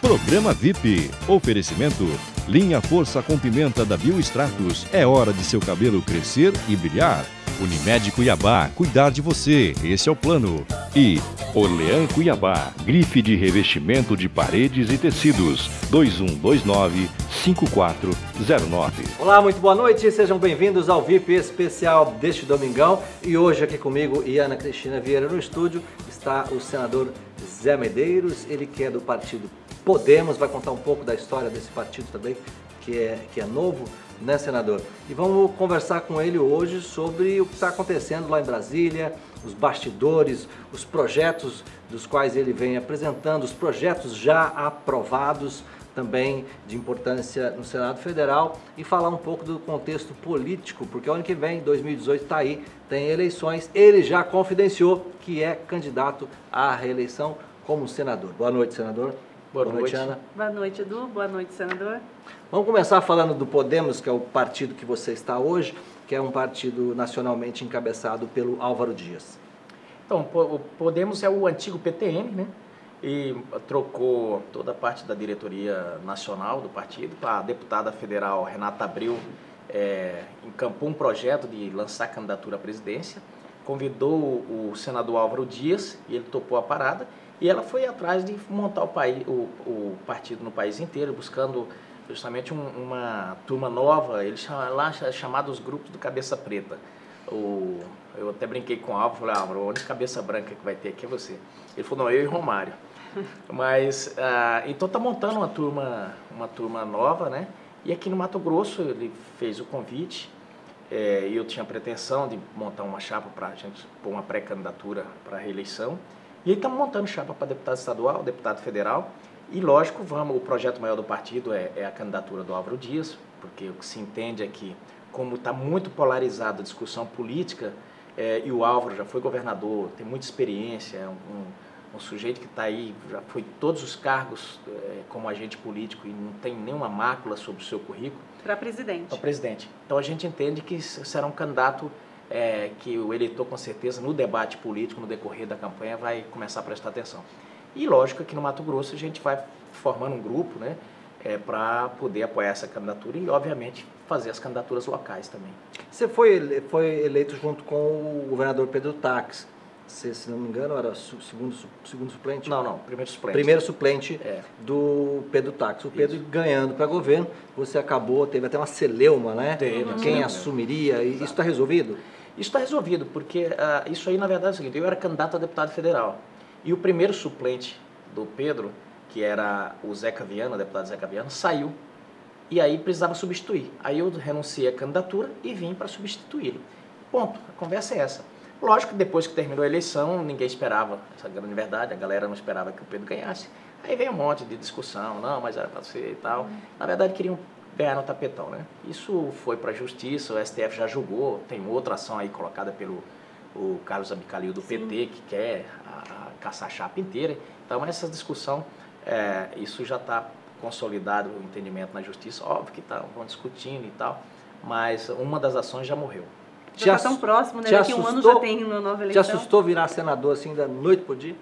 Programa VIP. Oferecimento. Linha Força com Pimenta da Biostratos. É hora de seu cabelo crescer e brilhar. Unimed Cuiabá. Cuidar de você. Esse é o plano. E Orlean Cuiabá. Grife de revestimento de paredes e tecidos. 2129-5409. Olá, muito boa noite. Sejam bem-vindos ao VIP especial deste domingão. E hoje aqui comigo e Ana Cristina Vieira no estúdio está o senador Zé Medeiros. Ele que é do partido Podemos, vai contar um pouco da história desse partido também, que é novo, né, senador? E vamos conversar com ele hoje sobre o que está acontecendo lá em Brasília, os bastidores, os projetos dos quais ele vem apresentando, os projetos já aprovados também de importância no Senado Federal, e falar um pouco do contexto político, porque o ano que vem, 2018, está aí, tem eleições. Ele já confidenciou que é candidato à reeleição como senador. Boa noite, senador. Boa noite, Ana. Boa noite, Edu. Boa noite, senador. Vamos começar falando do Podemos, que é o partido que você está hoje, que é um partido nacionalmente encabeçado pelo Álvaro Dias. Então, o Podemos é o antigo PTN, né? E trocou toda a parte da diretoria nacional do partido. A deputada federal Renata Abreu encampou um projeto de lançar candidatura à presidência, convidou o senador Álvaro Dias e ele topou a parada. E ela foi atrás de montar o partido no país inteiro, buscando justamente uma turma nova. Eles lá chamados os grupos do Cabeça Preta. Eu até brinquei com o Álvaro, falei, Álvaro, a única cabeça branca que vai ter aqui é você. Ele falou, não, eu e Romário. Mas, então está montando uma turma nova, né? E aqui no Mato Grosso ele fez o convite. E eu tinha a pretensão de montar uma chapa para a gente pôr uma pré-candidatura para a reeleição. E aí estamos montando chapa para deputado estadual, deputado federal. E lógico, o projeto maior do partido é a candidatura do Álvaro Dias, porque o que se entende é que, como está muito polarizada a discussão política, e o Álvaro já foi governador, tem muita experiência, é um sujeito que está aí, já foi todos os cargos como agente político e não tem nenhuma mácula sobre o seu currículo. Para presidente. Para presidente. Então a gente entende que será um candidato que o eleitor, com certeza, no debate político, no decorrer da campanha, vai começar a prestar atenção. E, lógico, que no Mato Grosso a gente vai formando um grupo, né, para poder apoiar essa candidatura e, obviamente, fazer as candidaturas locais também. Você foi eleito junto com o governador Pedro Taques. Você, se não me engano, era segundo suplente? Não, primeiro suplente. Primeiro suplente do Pedro Taques. O Pedro ganhando para governo, você acabou, teve até uma celeuma, né? Teve. Quem assumiria, e isso está resolvido? Isso está resolvido, porque isso aí, na verdade, é o seguinte, eu era candidato a deputado federal, e o primeiro suplente do Pedro, que era o Zeca Viana, o deputado Zeca Viana, saiu, e aí precisava substituir. Aí eu renunciei à candidatura e vim para substituí-lo. Ponto, a conversa é essa. Lógico que depois que terminou a eleição, ninguém esperava, essa grande verdade, a galera não esperava que o Pedro ganhasse. Aí veio um monte de discussão, não, mas era para ser e tal. Na verdade, queriam ganhar no tapetão, né? Isso foi para a Justiça, o STF já julgou, tem outra ação aí colocada pelo Carlos Abicalil do PT, que quer caçar a chapa inteira. Então, essa discussão, isso já está consolidado, o entendimento na Justiça. Óbvio que vão discutindo e tal, mas uma das ações já morreu. Já está tão próximo, né? Daqui um ano já tem uma nova eleição. Te assustou virar senador assim da noite pro dia?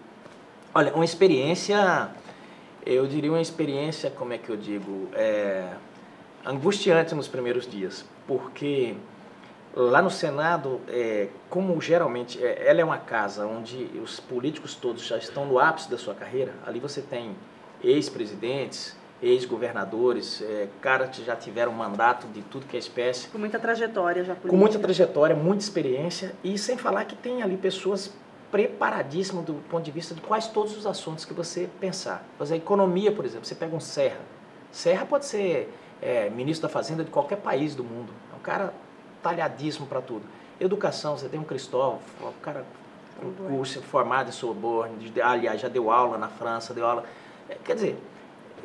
Olha, uma experiência, eu diria uma experiência, como é que eu digo, angustiante nos primeiros dias, porque lá no Senado, como geralmente, ela é uma casa onde os políticos todos já estão no ápice da sua carreira, ali você tem ex-presidentes, ex-governadores, caras que já tiveram mandato de tudo que é espécie. Com muita trajetória já política. Com muita trajetória, muita experiência, e sem falar que tem ali pessoas preparadíssimas do ponto de vista de quase todos os assuntos que você pensar. Por exemplo, a economia, por exemplo, você pega um Serra. Serra pode ser ministro da Fazenda de qualquer país do mundo. É um cara talhadíssimo para tudo. Educação, você tem um Cristóvão, um cara com curso formado em Sorbonne, aliás, já deu aula na França, deu aula. Quer dizer,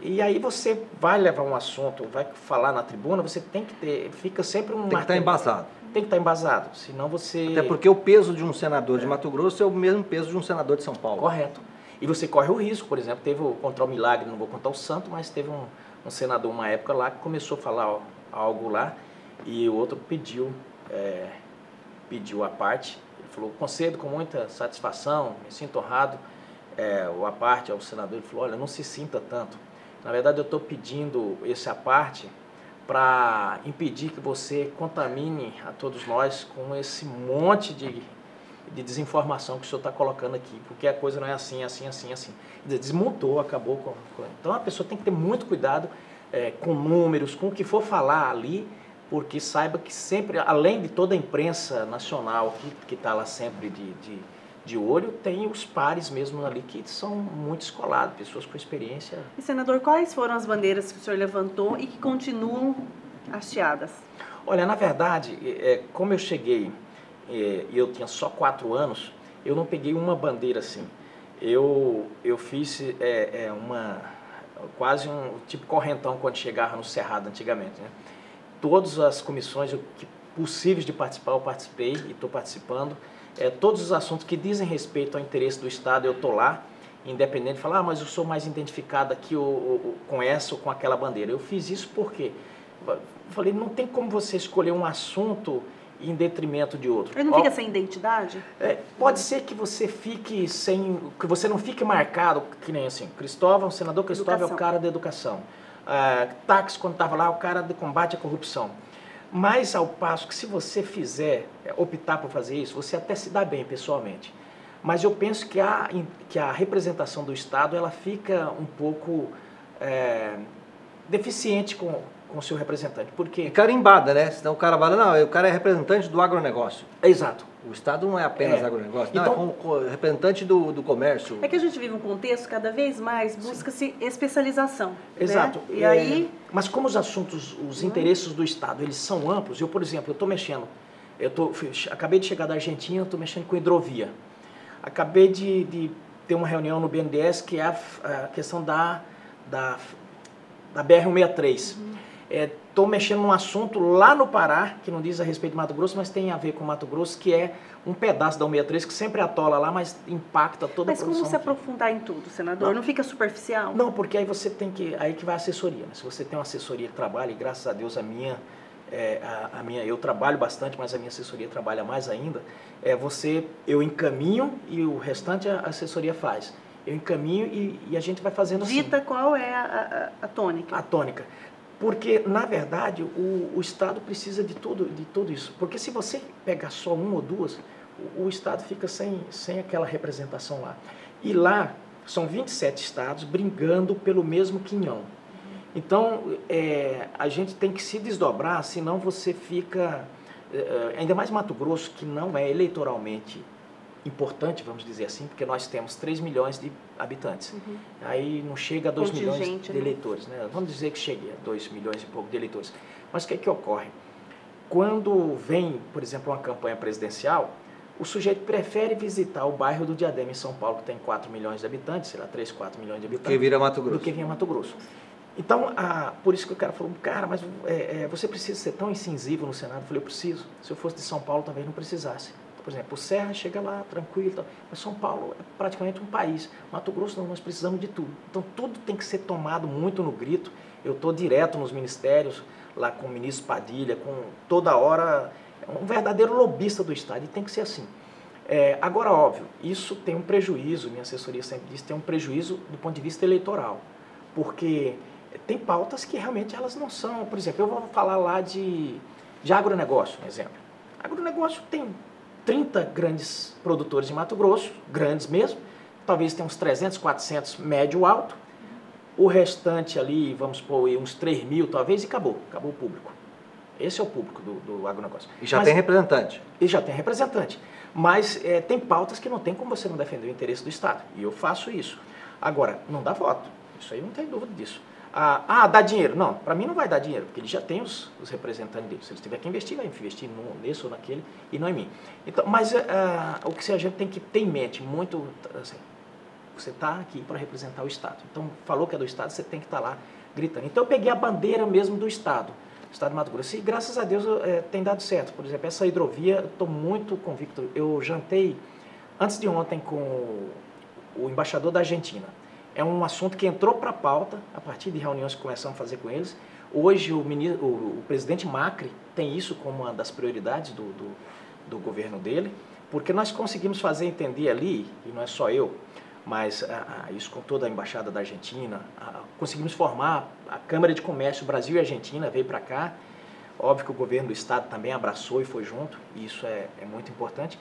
e aí você vai levar um assunto, vai falar na tribuna, você tem que ter, fica sempre um... Tem que estar embasado. Tem que estar embasado, senão você... Até porque o peso de um senador de Mato Grosso é o mesmo peso de um senador de São Paulo. Correto. E você corre o risco, por exemplo, teve contra o Milagre, não vou contar o santo, mas teve um senador uma época lá que começou a falar algo lá e o outro pediu a parte. Ele falou, concedo com muita satisfação, me sinto honrado, a parte ao senador, ele falou, olha, não se sinta tanto. Na verdade, eu estou pedindo essa parte para impedir que você contamine a todos nós com esse monte de desinformação que o senhor está colocando aqui, porque a coisa não é assim, assim, assim, assim. Desmontou, acabou com... Então a pessoa tem que ter muito cuidado com números, com o que for falar ali, porque saiba que sempre, além de toda a imprensa nacional que está lá sempre de olho, tem os pares mesmo ali que são muito escolados, pessoas com experiência. E, senador, quais foram as bandeiras que o senhor levantou e que continuam hasteadas? Olha, na verdade, como eu cheguei e eu tinha só 4 anos, eu não peguei uma bandeira assim. Eu fiz quase um tipo correntão quando chegava no Cerrado antigamente, né? Todas as comissões possíveis de participar, eu participei e estou participando. Todos os assuntos que dizem respeito ao interesse do Estado, eu estou lá, independente de falar, mas eu sou mais identificado aqui com essa ou com aquela bandeira. Eu fiz isso porque falei, não tem como você escolher um assunto em detrimento de outro. Ele não fica sem identidade? Pode ser que você fique que você não fique marcado, que nem assim, Cristóvão, o senador Cristóvão é o cara da educação. Táxi, quando estava lá, o cara do combate à corrupção. Mas ao passo que se você optar por fazer isso, você até se dá bem pessoalmente. Mas eu penso que a representação do Estado, ela fica um pouco deficiente com o seu representante. Porque... Carimbada, né? Senão o cara fala, não, o cara é representante do agronegócio. Exato. O Estado não é apenas agronegócio, não, então, é representante do comércio. É que a gente vive um contexto, cada vez mais busca-se especialização. Exato. Né? E aí... Mas como os assuntos, os interesses do Estado, eles são amplos, por exemplo, eu estou mexendo, acabei de chegar da Argentina, estou mexendo com hidrovia. Acabei de ter uma reunião no BNDES, que é a questão da BR-163. Estou mexendo num assunto lá no Pará, que não diz a respeito de Mato Grosso, mas tem a ver com Mato Grosso, que é um pedaço da 163 que sempre atola lá, mas impacta toda a produção. Mas como se aprofundar em tudo, senador? Não fica superficial? Não, porque aí você tem aí que vai a assessoria. Né? Se você tem uma assessoria que trabalha, e graças a Deus eu trabalho bastante, mas a minha assessoria trabalha mais ainda, eu encaminho e o restante a assessoria faz. Eu encaminho e a gente vai fazendo assim. Dita qual é a tônica? A tônica. Porque, na verdade, o Estado precisa de tudo isso. Porque se você pegar só uma ou duas, o Estado fica sem aquela representação lá. E lá são 27 estados brigando pelo mesmo quinhão. Então, a gente tem que se desdobrar, senão você fica... ainda mais Mato Grosso, que não é eleitoralmente importante, vamos dizer assim, porque nós temos 3 milhões de habitantes. Aí não chega a 2 milhões de eleitores. Né? Vamos dizer que chegue a 2 milhões e pouco de eleitores. Mas o que é que ocorre? Quando vem, por exemplo, uma campanha presidencial, o sujeito prefere visitar o bairro do Diadema, em São Paulo, que tem 4 milhões de habitantes, sei lá, 3, 4 milhões de habitantes. Que vira Mato Grosso. Do que vinha Mato Grosso. Então, por isso que o cara falou, cara, mas você precisa ser tão incisivo no Senado? Eu falei, eu preciso. Se eu fosse de São Paulo, talvez não precisasse. Por exemplo, o Serra chega lá, tranquilo, mas São Paulo é praticamente um país. Mato Grosso não, nós precisamos de tudo. Então, tudo tem que ser tomado muito no grito. Eu estou direto nos ministérios, lá com o ministro Padilha, com toda hora, um verdadeiro lobista do Estado, e tem que ser assim. Agora, óbvio, isso tem um prejuízo, minha assessoria sempre diz, tem um prejuízo do ponto de vista eleitoral, porque tem pautas que realmente elas não são, por exemplo, eu vou falar lá de agronegócio, um exemplo. Agronegócio tem 30 grandes produtores de Mato Grosso, grandes mesmo, talvez tenha uns 300, 400 médio alto, o restante ali, vamos pôr uns 3 mil talvez, e acabou o público. Esse é o público do agronegócio. E já tem representante. E já tem representante. Mas tem pautas que não tem como você não defender o interesse do Estado. E eu faço isso. Agora, não dá voto. Isso aí não tem dúvida disso. Dá dinheiro. Não, para mim não vai dar dinheiro, porque ele já tem os representantes dele. Se ele tiver que investir, vai investir nesse ou naquele e não em mim. Então, mas o que a gente tem que ter em mente, muito assim, você está aqui para representar o Estado. Então, falou que é do Estado, você tem que estar lá gritando. Então, eu peguei a bandeira mesmo do Estado de Mato Grosso. E, graças a Deus, tem dado certo. Por exemplo, essa hidrovia, eu estou muito convicto. Eu jantei, antes de ontem, com o embaixador da Argentina. É um assunto que entrou para a pauta, a partir de reuniões que começamos a fazer com eles. Hoje, o presidente Macri tem isso como uma das prioridades do governo dele, porque nós conseguimos fazer entender ali, e não é só eu, mas isso com toda a Embaixada da Argentina, conseguimos formar a Câmara de Comércio Brasil e Argentina, veio para cá. Óbvio que o governo do estado também abraçou e foi junto, e isso é muito importante.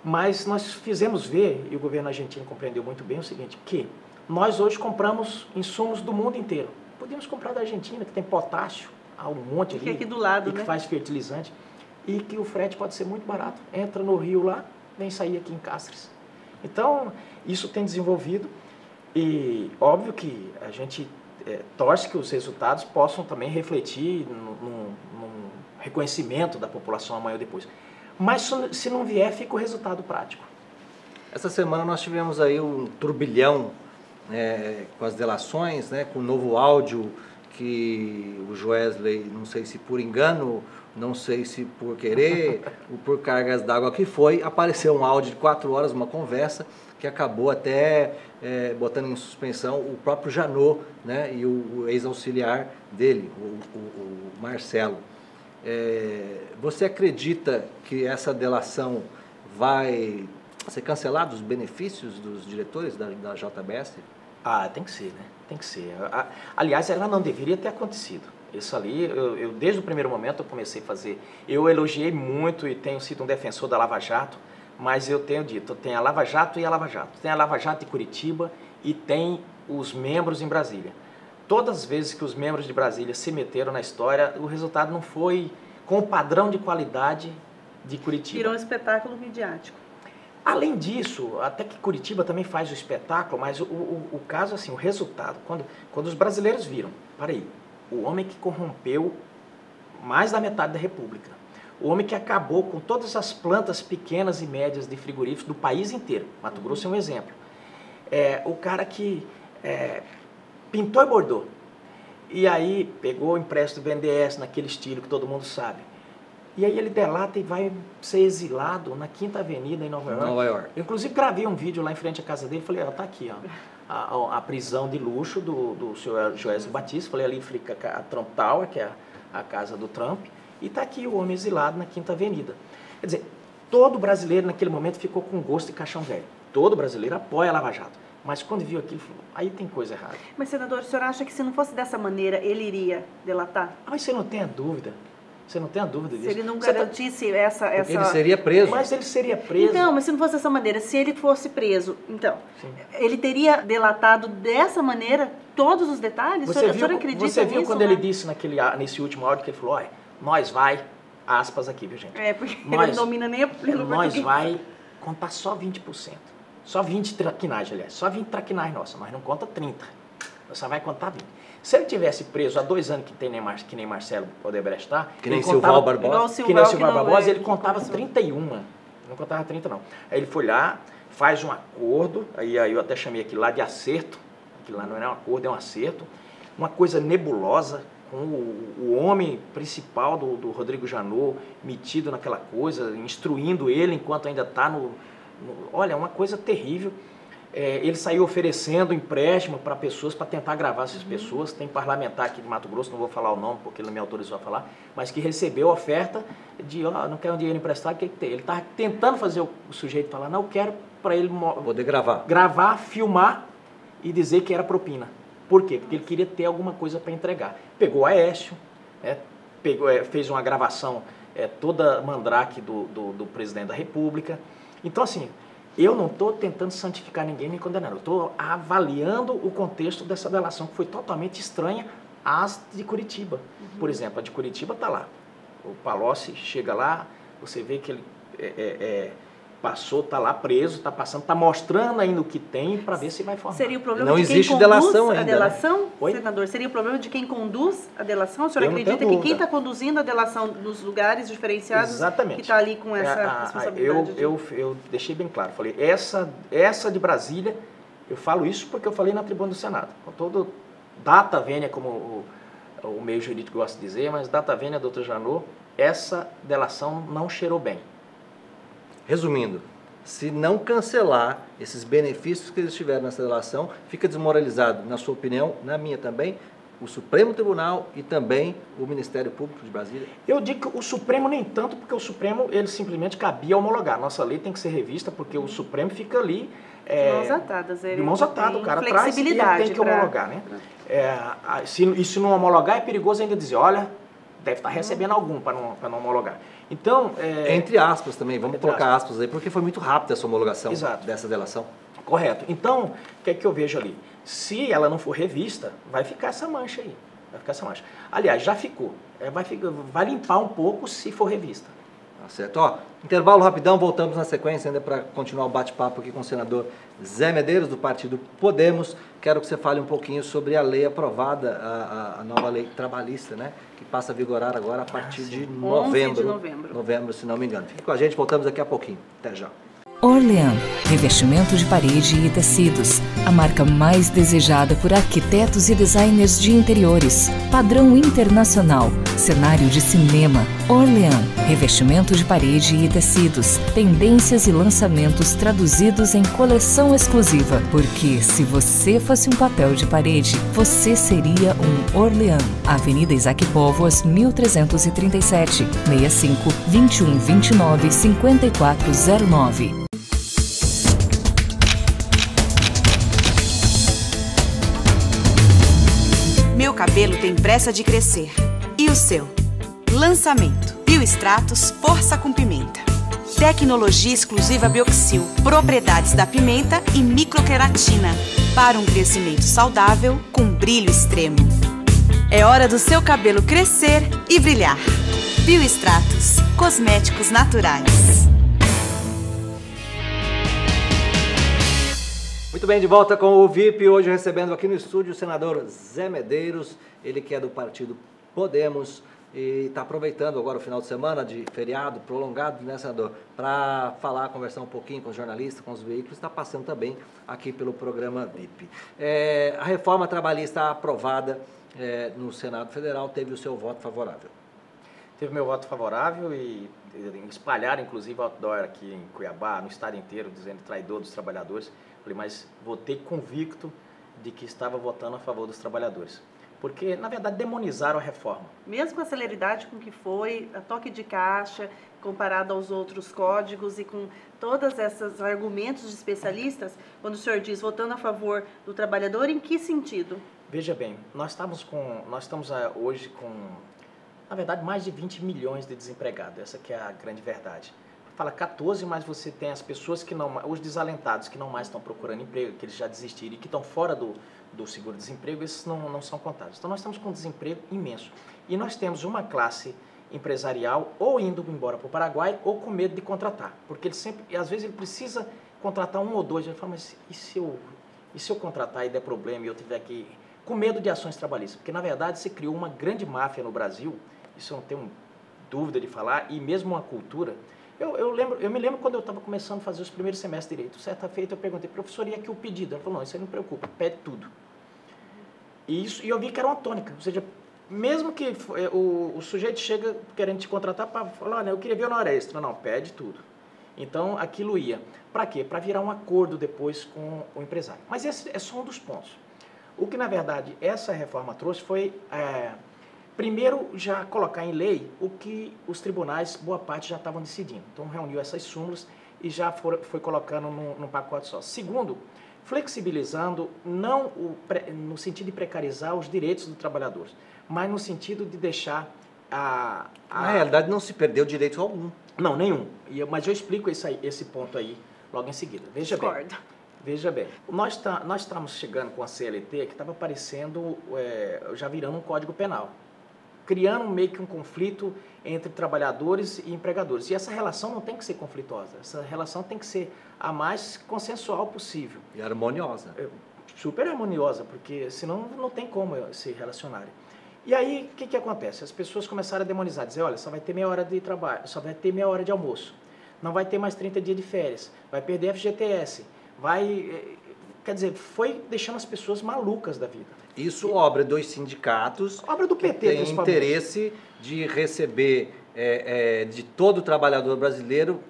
Mas nós fizemos ver, e o governo argentino compreendeu muito bem o seguinte, que nós hoje compramos insumos do mundo inteiro. Podemos comprar da Argentina, que tem potássio, há um monte ali, aqui do lado, e que né? faz fertilizante, e que o frete pode ser muito barato. Entra no rio lá, vem sair aqui em Cáceres. Então, isso tem desenvolvido, e óbvio que a gente torce que os resultados possam também refletir num reconhecimento da população amanhã ou depois. Mas se não vier, fica o resultado prático. Essa semana nós tivemos aí um turbilhão com as delações, né, com o novo áudio que o Joesley, não sei se por engano, não sei se por querer, ou por cargas d'água que foi, apareceu um áudio de 4 horas, uma conversa, que acabou até botando em suspensão o próprio Janot, né, e o ex-auxiliar dele, o Marcelo. Você acredita que essa delação vai ser cancelada, os benefícios dos diretores da JBS? Tem que ser, né? Tem que ser. Aliás, ela não deveria ter acontecido. Isso ali, eu desde o primeiro momento eu comecei a fazer. Eu elogiei muito e tenho sido um defensor da Lava Jato, mas eu tenho dito, tem a Lava Jato e a Lava Jato. Tem a Lava Jato de Curitiba e tem os membros em Brasília. Todas as vezes que os membros de Brasília se meteram na história, o resultado não foi com o padrão de qualidade de Curitiba. Virou um espetáculo midiático. Além disso, até que Curitiba também faz o espetáculo, mas o caso, assim, o resultado, quando os brasileiros viram, peraí, o homem que corrompeu mais da metade da República, o homem que acabou com todas as plantas pequenas e médias de frigoríficos do país inteiro, Mato Grosso é um exemplo, o cara que pintou e bordou, e aí pegou o empréstimo do BNDES naquele estilo que todo mundo sabe, e aí ele delata e vai ser exilado na Quinta Avenida em Nova York. Eu, inclusive, gravei um vídeo lá em frente à casa dele, falei, tá aqui, ó, a prisão de luxo do senhor Joesley Batista, falei, ali fica a Trump Tower, que é a casa do Trump, e tá aqui o homem exilado na Quinta Avenida. Quer dizer, todo brasileiro naquele momento ficou com gosto de caixão velho. Todo brasileiro apoia a Lava Jato. Mas quando viu aquilo, falou, aí tem coisa errada. Mas, senador, o senhor acha que se não fosse dessa maneira, ele iria delatar? Mas você não tem a dúvida. Você não tem a dúvida disso. Se ele não garantisse essa... Ele seria preso. Mas ele seria preso. Então, mas se não fosse dessa maneira, se ele fosse preso, então, ele teria delatado dessa maneira todos os detalhes? Você o senhor acredita nisso? Você viu quando ele disse nesse último áudio que ele falou, olha, nós vai, aspas aqui, viu, gente? Porque ele não domina nem pelo nós português. Vai contar só 20%. Só 20 traquinagens, aliás. Só 20 traquinagens nossa, mas não conta 30. Nós só vai contar 20. Se ele tivesse preso há 2 anos, que nem Marcelo Odebrecht está... Que nem Silval Barbosa. Que nem Silval Barbosa, ele contava 31. Não contava 30, não. Aí ele foi lá, faz um acordo, aí eu até chamei aquilo lá de acerto. Aquilo lá não era um acordo, é um acerto. Uma coisa nebulosa, com o homem principal do Rodrigo Janot metido naquela coisa, instruindo ele enquanto ainda está olha, uma coisa terrível. Ele saiu oferecendo empréstimo para pessoas, para tentar gravar essas pessoas. Tem parlamentar aqui de Mato Grosso, não vou falar o nome porque ele não me autorizou a falar, mas que recebeu oferta de, não quer um dinheiro emprestado, o que tem? Ele está tentando fazer o sujeito falar, não, eu quero para ele poder gravar. Gravar, filmar e dizer que era propina. Por quê? Porque ele queria ter alguma coisa para entregar. Pegou a Aécio, fez uma gravação toda mandrake do presidente da República. Então, assim, eu não estou tentando santificar ninguém nem condenar, eu estou avaliando o contexto dessa delação que foi totalmente estranha às de Curitiba. Por exemplo, a de Curitiba está lá. O Palocci chega lá, você vê que ele passou, está lá preso, está passando, está mostrando ainda o que tem para ver se vai formar. Seria o problema não de quem existe conduz delação ainda, a delação, né? senador? Seria o problema de quem conduz a delação? O senhor Eu não acredita tenho que quem dúvida. está conduzindo a delação nos lugares diferenciados Exatamente. que está ali com essa responsabilidade? Eu deixei bem claro, falei, essa de Brasília, eu falo isso porque eu falei na tribuna do Senado, com todo data vênia, como o meio jurídico gosta de dizer, mas data vênia, doutor Janot, essa delação não cheirou bem. Resumindo, se não cancelar esses benefícios que eles tiveram nessa delação, fica desmoralizado, na sua opinião, na minha também, o Supremo Tribunal e também o Ministério Público de Brasília? Eu digo que o Supremo nem tanto, porque o Supremo ele simplesmente cabia homologar. Nossa lei tem que ser revista porque o Supremo fica ali... de mãos atadas. De mãos atadas, o cara traz e ele tem que homologar, né? Se não homologar, é perigoso ainda dizer, olha, deve estar recebendo algum para não homologar. Então... Entre aspas também, vamos colocar aspas aí, porque foi muito rápida essa homologação dessa delação. Correto. Então, o que é que eu vejo ali? Se ela não for revista, vai ficar essa mancha aí. Vai ficar essa mancha. Aliás, já ficou. Vai limpar um pouco se for revista. Tá certo. Ó, intervalo rapidão, voltamos na sequência ainda para continuar o bate-papo aqui com o senador Zé Medeiros, do partido Podemos. Quero que você fale um pouquinho sobre a lei aprovada, a nova lei trabalhista, né? Que passa a vigorar agora a partir de novembro. 11 de novembro. Novembro, se não me engano. Fique com a gente, voltamos daqui a pouquinho. Até já. Orlean, revestimento de parede e tecidos. A marca mais desejada por arquitetos e designers de interiores. Padrão internacional. Cenário de cinema. Orlean, revestimento de parede e tecidos. Tendências e lançamentos traduzidos em coleção exclusiva. Porque se você fosse um papel de parede, você seria um Orlean. Avenida Isaac Póvoas, 1337. 65 21 29 5409. Meu cabelo tem pressa de crescer. E o seu? Lançamento. Biostratos Força com Pimenta. Tecnologia exclusiva Bioxil. Propriedades da pimenta e microqueratina. Para um crescimento saudável com brilho extremo. É hora do seu cabelo crescer e brilhar. Biostratos. Cosméticos naturais. Muito bem, de volta com o VIP, hoje recebendo aqui no estúdio o senador Zé Medeiros, ele que é do partido Podemos e está aproveitando agora o final de semana de feriado prolongado, né, senador, para falar, conversar um pouquinho com os jornalistas, com os veículos, está passando também aqui pelo programa VIP. A reforma trabalhista aprovada no Senado Federal teve o seu voto favorável. Teve meu voto favorável e espalharam, inclusive, outdoor aqui em Cuiabá, no estado inteiro, dizendo traidor dos trabalhadores. Falei, mas votei convicto de que estava votando a favor dos trabalhadores. Porque, na verdade, demonizaram a reforma. Mesmo com a celeridade com que foi, a toque de caixa, comparado aos outros códigos e com todos esses argumentos de especialistas, quando o senhor diz votando a favor do trabalhador, em que sentido? Veja bem, nós estamos hoje com, na verdade, mais de 20 milhões de desempregados. Essa que é a grande verdade. Fala 14, mas você tem as pessoas que não, os desalentados que não mais estão procurando emprego, que eles já desistiram e que estão fora do seguro-desemprego, esses não são contados. Então nós estamos com um desemprego imenso. E nós temos uma classe empresarial ou indo embora para o Paraguai ou com medo de contratar. Porque ele sempre, às vezes ele precisa contratar um ou dois, ele fala, mas e se eu contratar e der problema e eu tiver que... Com medo de ações trabalhistas. Porque na verdade se criou uma grande máfia no Brasil, isso eu não tenho dúvida de falar, e mesmo uma cultura... Eu me lembro quando eu estava começando a fazer os primeiros semestres de Direito. Certa feita eu perguntei, professor, e aqui o pedido? Ela falou, não, isso aí não preocupa, pede tudo. E eu vi que era uma tônica. Ou seja, mesmo que o sujeito chega querendo te contratar para falar, olha, eu queria ver uma hora extra. Não, pede tudo. Então, aquilo ia. Para quê? Para virar um acordo depois com o empresário. Mas esse é só um dos pontos. O que, na verdade, essa reforma trouxe foi... primeiro, já colocar em lei o que os tribunais, boa parte, já estavam decidindo. Então, reuniu essas súmulas e já foi colocando num pacote só. Segundo, flexibilizando, não no sentido de precarizar os direitos dos trabalhadores, mas no sentido de deixar Na realidade, não se perdeu direito algum. Não, nenhum. Mas eu explico esse ponto aí logo em seguida. Veja bem. Veja bem, nós estamos chegando com a CLT que estava aparecendo, já virando um código penal, criando meio que um conflito entre trabalhadores e empregadores. E essa relação não tem que ser conflituosa, essa relação tem que ser a mais consensual possível. E harmoniosa. Super harmoniosa, porque senão não tem como se relacionarem. E aí, o que acontece? As pessoas começaram a demonizar, dizer, olha, só vai ter meia hora de trabalho, só vai ter meia hora de almoço, não vai ter mais 30 dias de férias, vai perder FGTS, quer dizer, foi deixando as pessoas malucas da vida. Isso obra dos sindicatos, obra do PT, que tem interesse de receber de todo trabalhador brasileiro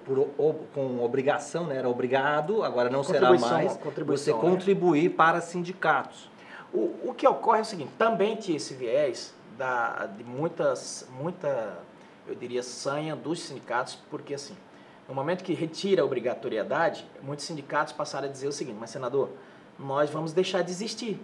com obrigação, né? Era obrigado, agora não será mais, você contribuir para sindicatos. O que ocorre é o seguinte, também tinha esse viés de muita, eu diria, sanha dos sindicatos, porque assim, no momento que retira a obrigatoriedade, muitos sindicatos passaram a dizer o seguinte, mas senador, nós vamos deixar de existir,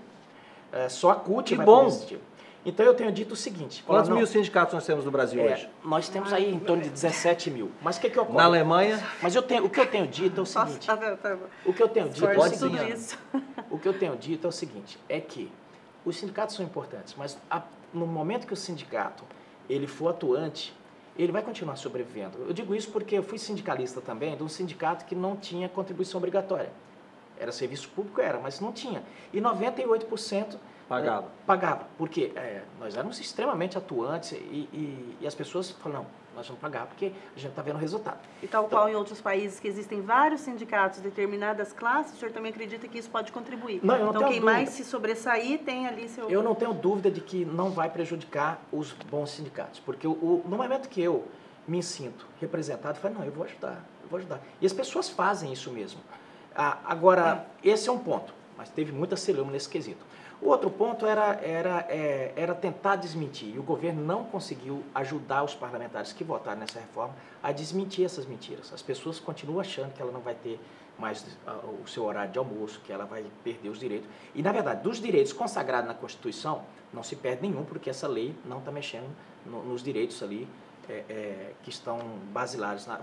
só a CUT vai poder existir. Então eu tenho dito o seguinte... Quantos mil sindicatos nós temos no Brasil hoje? Nós temos aí em torno de 17 mil. Mas o que ocorre? Na Alemanha? Mas o que eu tenho dito é o seguinte... O que eu tenho dito é o seguinte... O que eu tenho dito é o seguinte, é que os sindicatos são importantes, mas no momento que o sindicato ele for atuante, ele vai continuar sobrevivendo. Eu digo isso porque eu fui sindicalista também de um sindicato que não tinha contribuição obrigatória. Era serviço público, mas não tinha. E 98% pagava. Porque nós éramos extremamente atuantes e as pessoas falaram, não, nós vamos pagar porque a gente está vendo o resultado. E tal qual em outros países que existem vários sindicatos de determinadas classes, o senhor também acredita que isso pode contribuir? Não, eu não então tenho quem dúvida. mais se sobressair tem ali seu... Eu não tenho dúvida de que não vai prejudicar os bons sindicatos. Porque no momento que eu me sinto representado, eu falo, não, eu vou ajudar. E as pessoas fazem isso mesmo. Agora, esse é um ponto, mas teve muita celeuma nesse quesito. O outro ponto era tentar desmentir, e o governo não conseguiu ajudar os parlamentares que votaram nessa reforma a desmentir essas mentiras. As pessoas continuam achando que ela não vai ter mais o seu horário de almoço, que ela vai perder os direitos. E, na verdade, dos direitos consagrados na Constituição, não se perde nenhum, porque essa lei não está mexendo nos direitos ali que estão basilados lá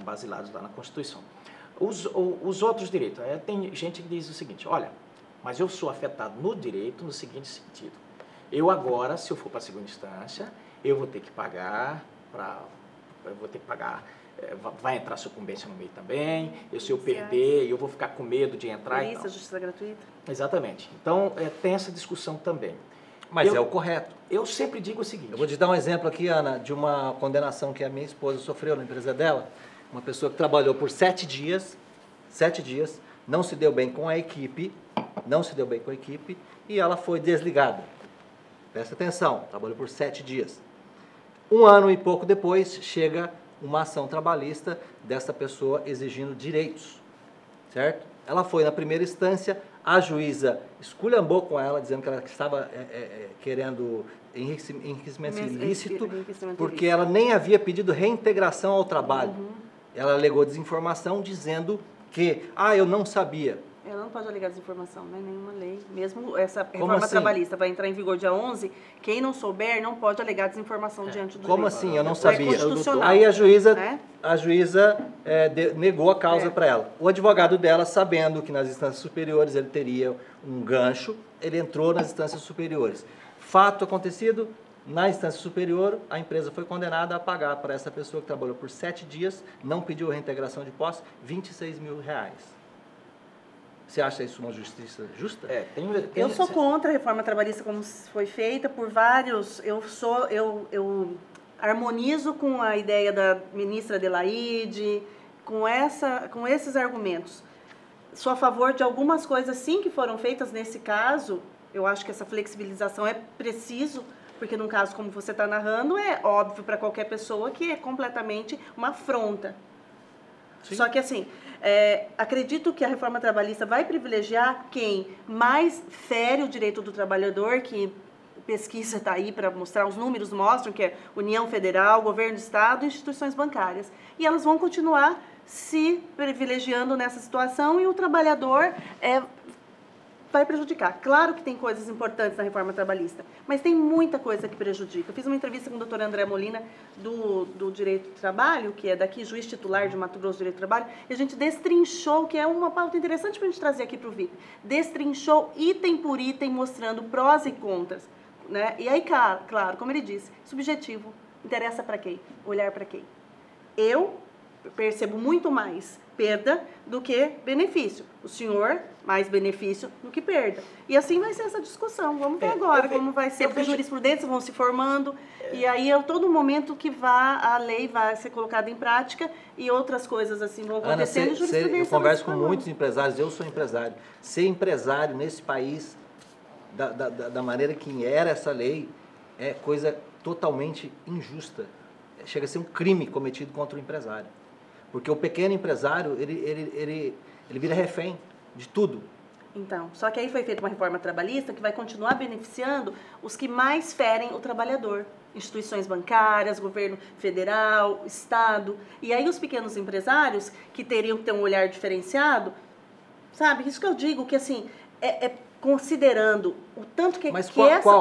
na Constituição. Os outros direitos, tem gente que diz o seguinte, olha, mas eu sou afetado no direito no seguinte sentido. Eu agora, se eu for para a segunda instância, eu vou ter que pagar, vai entrar sucumbência no meio também, se eu perder, eu vou ficar com medo de entrar e tal. Justiça gratuita? Exatamente. Então, tem essa discussão também. Mas é o correto. Eu sempre digo o seguinte... Eu vou te dar um exemplo aqui, Ana, de uma condenação que a minha esposa sofreu na empresa dela. Uma pessoa que trabalhou por 7 dias, não se deu bem com a equipe, e ela foi desligada. Presta atenção, trabalhou por 7 dias. 1 ano e pouco depois, chega uma ação trabalhista dessa pessoa exigindo direitos, certo? Ela foi na primeira instância, a juíza esculhambou com ela, dizendo que ela estava querendo enriquecimento ilícito, porque ela nem havia pedido reintegração ao trabalho. Ela alegou desinformação, dizendo que, eu não sabia. Ela não pode alegar desinformação, né? Nenhuma lei. Mesmo essa reforma trabalhista vai entrar em vigor dia 11, quem não souber não pode alegar desinformação diante do Como juiz. assim? Eu não sabia. Constitucional. Aí a juíza negou a causa para ela. O advogado dela, sabendo que nas instâncias superiores ele teria um gancho, ele entrou nas instâncias superiores. Fato acontecido, na instância superior, a empresa foi condenada a pagar para essa pessoa que trabalhou por 7 dias, não pediu reintegração de posse, R$26 mil. Você acha isso uma justiça justa? Eu sou contra a reforma trabalhista como foi feita por vários. Eu harmonizo com a ideia da ministra Adelaide, com esses argumentos. Sou a favor de algumas coisas sim que foram feitas nesse caso. Eu acho que essa flexibilização é preciso, porque num caso como você está narrando, é óbvio para qualquer pessoa que é completamente uma afronta. Sim. Só que assim, acredito que a reforma trabalhista vai privilegiar quem mais fere o direito do trabalhador, que pesquisa está aí para mostrar, os números mostram que é União Federal, Governo do Estado e instituições bancárias. E elas vão continuar se privilegiando nessa situação e o trabalhador vai prejudicar. Claro que tem coisas importantes na reforma trabalhista, mas tem muita coisa que prejudica. Eu fiz uma entrevista com o doutor André Molina, do Direito do Trabalho, que é daqui, juiz titular de Mato Grosso do Direito do Trabalho, e a gente destrinchou, que é uma pauta interessante para a gente trazer aqui para o VIP, destrinchou item por item, mostrando prós e contras. Né? E aí, claro, como ele disse, subjetivo, interessa para quem? Olhar para quem? Eu percebo muito mais perda do que benefício. O senhor, mais benefício do que perda. E assim vai ser essa discussão. Vamos ver agora como vai ser, porque as jurisprudências vão se formando, e aí todo momento que a lei vai ser colocada em prática e outras coisas assim vão acontecendo. Ana, eu converso com muitos empresários, eu sou empresário. Ser empresário nesse país, da maneira que era essa lei, é coisa totalmente injusta. Chega a ser um crime cometido contra o empresário. Porque o pequeno empresário, ele vira refém de tudo. Então, só que aí foi feita uma reforma trabalhista que vai continuar beneficiando os que mais ferem o trabalhador. Instituições bancárias, governo federal, estado. E aí os pequenos empresários, que teriam que ter um olhar diferenciado, sabe? Isso que eu digo, que assim, considerando o tanto que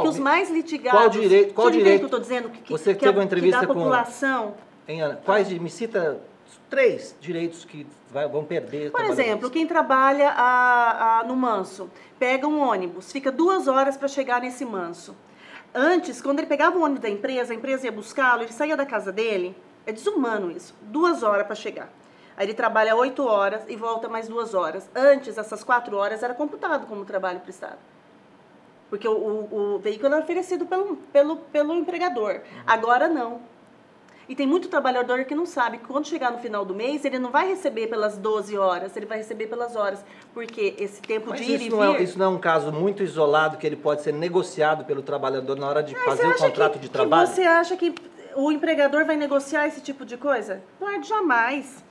os mais litigados... Qual direito que eu estou dizendo? Você que teve uma entrevista da população... Hein, Ana? Me cita 3 direitos que vão perder. Por exemplo, quem trabalha no manso, pega um ônibus, fica 2 horas para chegar nesse manso. Antes, quando ele pegava o ônibus da empresa, a empresa ia buscá-lo, ele saía da casa dele, é desumano isso, 2 horas para chegar. Aí ele trabalha 8 horas e volta mais 2 horas. Antes, essas 4 horas era computado como trabalho prestado. Porque o veículo era oferecido pelo empregador. Agora não. E tem muito trabalhador que não sabe que quando chegar no final do mês, ele não vai receber pelas 12 horas, ele vai receber pelas horas. Porque esse tempo de ir e vir... Isso não é um caso muito isolado que ele pode ser negociado pelo trabalhador na hora de fazer o contrato de trabalho? Você acha que o empregador vai negociar esse tipo de coisa? Não, jamais.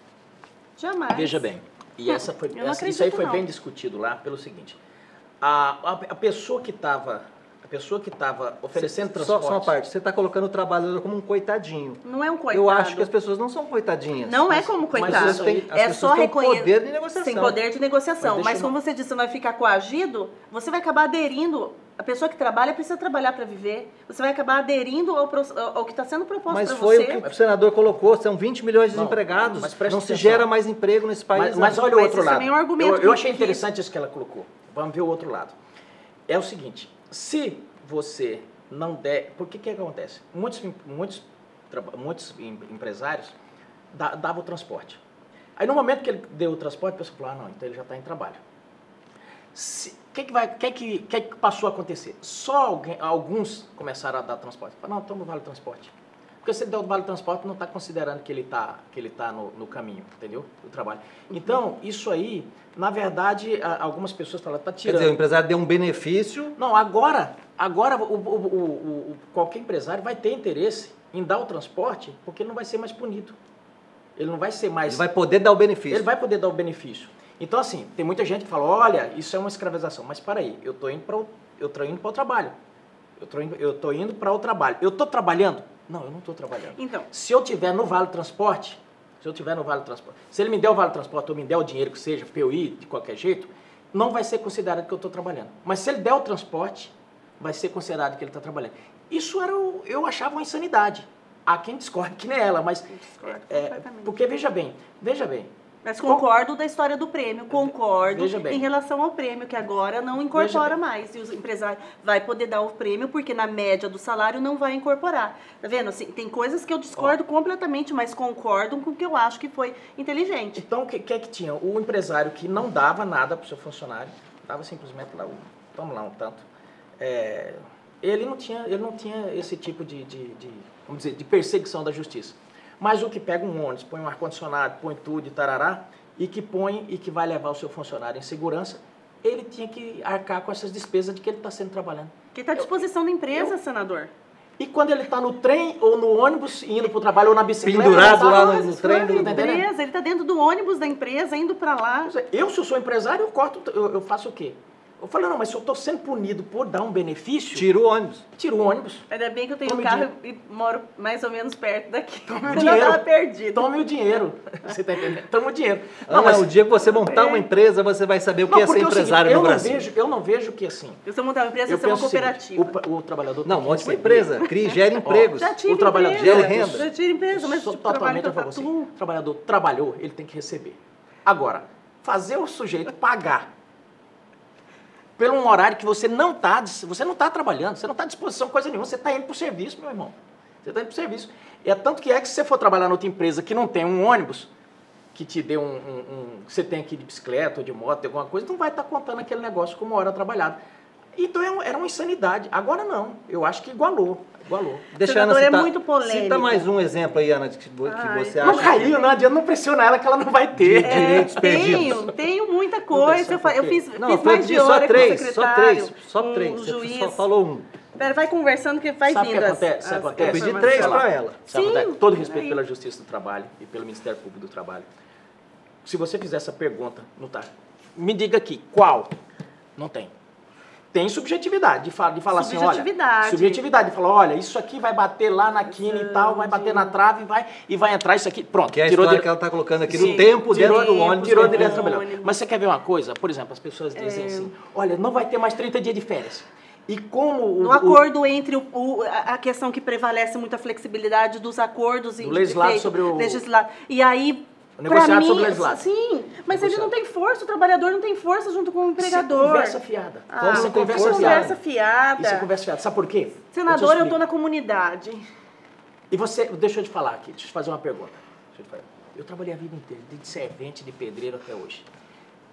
Jamais. Veja bem, e isso aí foi bem discutido lá pelo seguinte. A pessoa que estava oferecendo transporte... Só uma parte, você está colocando o trabalhador como um coitadinho. Não é um coitado. Eu acho que as pessoas não são coitadinhas. Não é como coitado. É só reconhecer. Poder de negociação. Tem poder de negociação. Mas como você disse, você vai ficar coagido, você vai acabar aderindo. A pessoa que trabalha precisa trabalhar para viver. Você vai acabar aderindo ao que está sendo proposto para você. Mas foi o que o senador colocou, são 20 milhões de desempregados. Não se gera mais emprego nesse país. Mas olha o outro lado. É um argumento eu achei interessante isso que ela colocou. Vamos ver o outro lado. É o seguinte, se você não der... Por que acontece? Muitos empresários davam o transporte. Aí no momento que ele deu o transporte, a pessoa falou, não, então ele já está em trabalho. O que passou a acontecer? Só alguns começaram a dar transporte. Falaram, não, toma o vale transporte. Porque se ele der o vale transporte, não está considerando que ele está no caminho, entendeu? Do trabalho. Então, isso aí, na verdade, algumas pessoas falam, está tirando. Quer dizer, o empresário deu um benefício... Não, agora qualquer empresário vai ter interesse em dar o transporte, porque ele não vai ser mais punido. Ele não vai ser mais... Ele vai poder dar o benefício. Ele vai poder dar o benefício. Então, assim, tem muita gente que fala, olha, isso é uma escravização. Mas, para aí, eu estou indo para o trabalho. Eu estou indo para o trabalho. Eu estou trabalhando? Não, eu não estou trabalhando. Então, se eu tiver no Vale Transporte, se ele me der o Vale Transporte ou me der o dinheiro que seja, para eu ir de qualquer jeito, não vai ser considerado que eu estou trabalhando. Mas se ele der o transporte, vai ser considerado que ele está trabalhando. Isso eu achava uma insanidade. Há quem discorde que nem ela, mas... porque, veja bem... Mas concordo da história do prêmio, concordo em relação ao prêmio, que agora não incorpora mais. E os empresários vai poder dar o prêmio, porque na média do salário não vai incorporar. Tá vendo? Assim, tem coisas que eu discordo completamente, mas concordo com o que eu acho que foi inteligente. Então, o que é que tinha? O empresário que não dava nada para o seu funcionário, dava simplesmente lá, toma lá um tanto. Ele não tinha esse tipo vamos dizer, de perseguição da justiça. Mas o que pega um ônibus, põe um ar-condicionado, põe tudo e tarará, e que vai levar o seu funcionário em segurança, ele tinha que arcar com essas despesas de que ele está sendo trabalhando. Que está à disposição da empresa, senador. E quando ele está no trem ou no ônibus, indo para o trabalho ou na bicicleta... Pendurado lá no trem da empresa, ele está dentro do ônibus da empresa, indo para lá. Se eu sou empresário, eu faço o quê? Eu falei, não, mas se eu estou sendo punido por dar um benefício... Tira o ônibus. Tira o ônibus. Ainda bem que eu tenho um carro e moro mais ou menos perto daqui. Tome o dinheiro. Eu estava perdido. Tome o dinheiro. Você está entendendo? Tome o dinheiro. Não, mas o dia que você montar uma empresa, você vai saber o que é ser empresário no Brasil. Eu não vejo que assim... Se você montar uma empresa, você é uma cooperativa. O trabalhador... Não, monte uma empresa. Gera empregos. Já tira o trabalhador gera renda. Já tira empresa, mas o trabalhador trabalhou, ele tem que receber. Agora, fazer o sujeito pagar pelo um horário que você não está trabalhando, você não está à disposição coisa nenhuma, você está indo para o serviço, meu irmão. Você está indo para o serviço. E é tanto que se você for trabalhar em outra empresa que não tem um ônibus, que te dê você tem aqui de bicicleta ou de moto, alguma coisa, não vai estar contando aquele negócio como hora trabalhada. Então era uma insanidade. Agora não, eu acho que igualou. Deixa a Ana citar, é muito polêmico. Cita mais um exemplo aí, Ana, que você acha. Não caiu, não adianta, não pressiona ela que ela não vai ter. Direitos perdidos. Tenho muita coisa. Eu fiz mais de só hora três, com o secretário, só três. Você só falou um. Pera, vai conversando que vai vindo. Sabe o que acontece? Eu pedi 3 para ela. Com todo respeito pela Justiça do Trabalho e pelo Ministério Público do Trabalho. Se você fizer essa pergunta, não tá. Me diga aqui, qual Não tem. Tem subjetividade, de falar assim, olha... Subjetividade. De falar, olha, isso aqui vai bater lá na quina e tal, vai bater na trave e vai entrar isso aqui. Pronto. Que é a história que ela está colocando aqui no tempo, dentro do ônibus. Tirou direto do trabalhador. Mas você quer ver uma coisa? Por exemplo, as pessoas dizem assim, olha, não vai ter mais 30 dias de férias. E como... No acordo entre a questão que prevalece muito a flexibilidade dos acordos... Do legislado sobre o... Legislado. E aí... Negociado sobre o legislado. Sim, mas ele não tem força, o trabalhador não tem força junto com o empregador. Isso é conversa fiada. Isso é conversa fiada. Isso é conversa fiada. Sabe por quê? Senador, eu estou na comunidade. E você, deixa eu te falar aqui, deixa eu te fazer uma pergunta. Eu trabalhei a vida inteira, de servente, de pedreiro até hoje.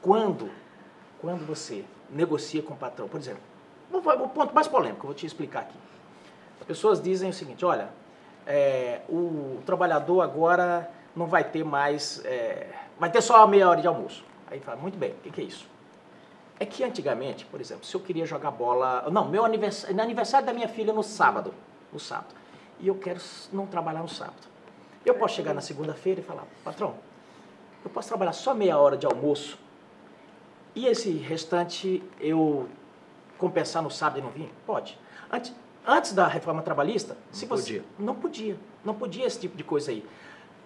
Quando você negocia com o patrão, por exemplo, o ponto mais polêmico, eu vou te explicar aqui. As pessoas dizem o seguinte, olha, o trabalhador agora não vai ter mais, vai ter só meia hora de almoço. Aí fala, muito bem, o que é isso? É que antigamente, por exemplo, se eu queria jogar bola, não, meu aniversário da minha filha no sábado, e eu quero não trabalhar no sábado. Eu posso chegar na segunda-feira e falar, patrão, eu posso trabalhar só meia hora de almoço e esse restante eu compensar no sábado e não vir? Pode. Antes da reforma trabalhista, não podia esse tipo de coisa aí.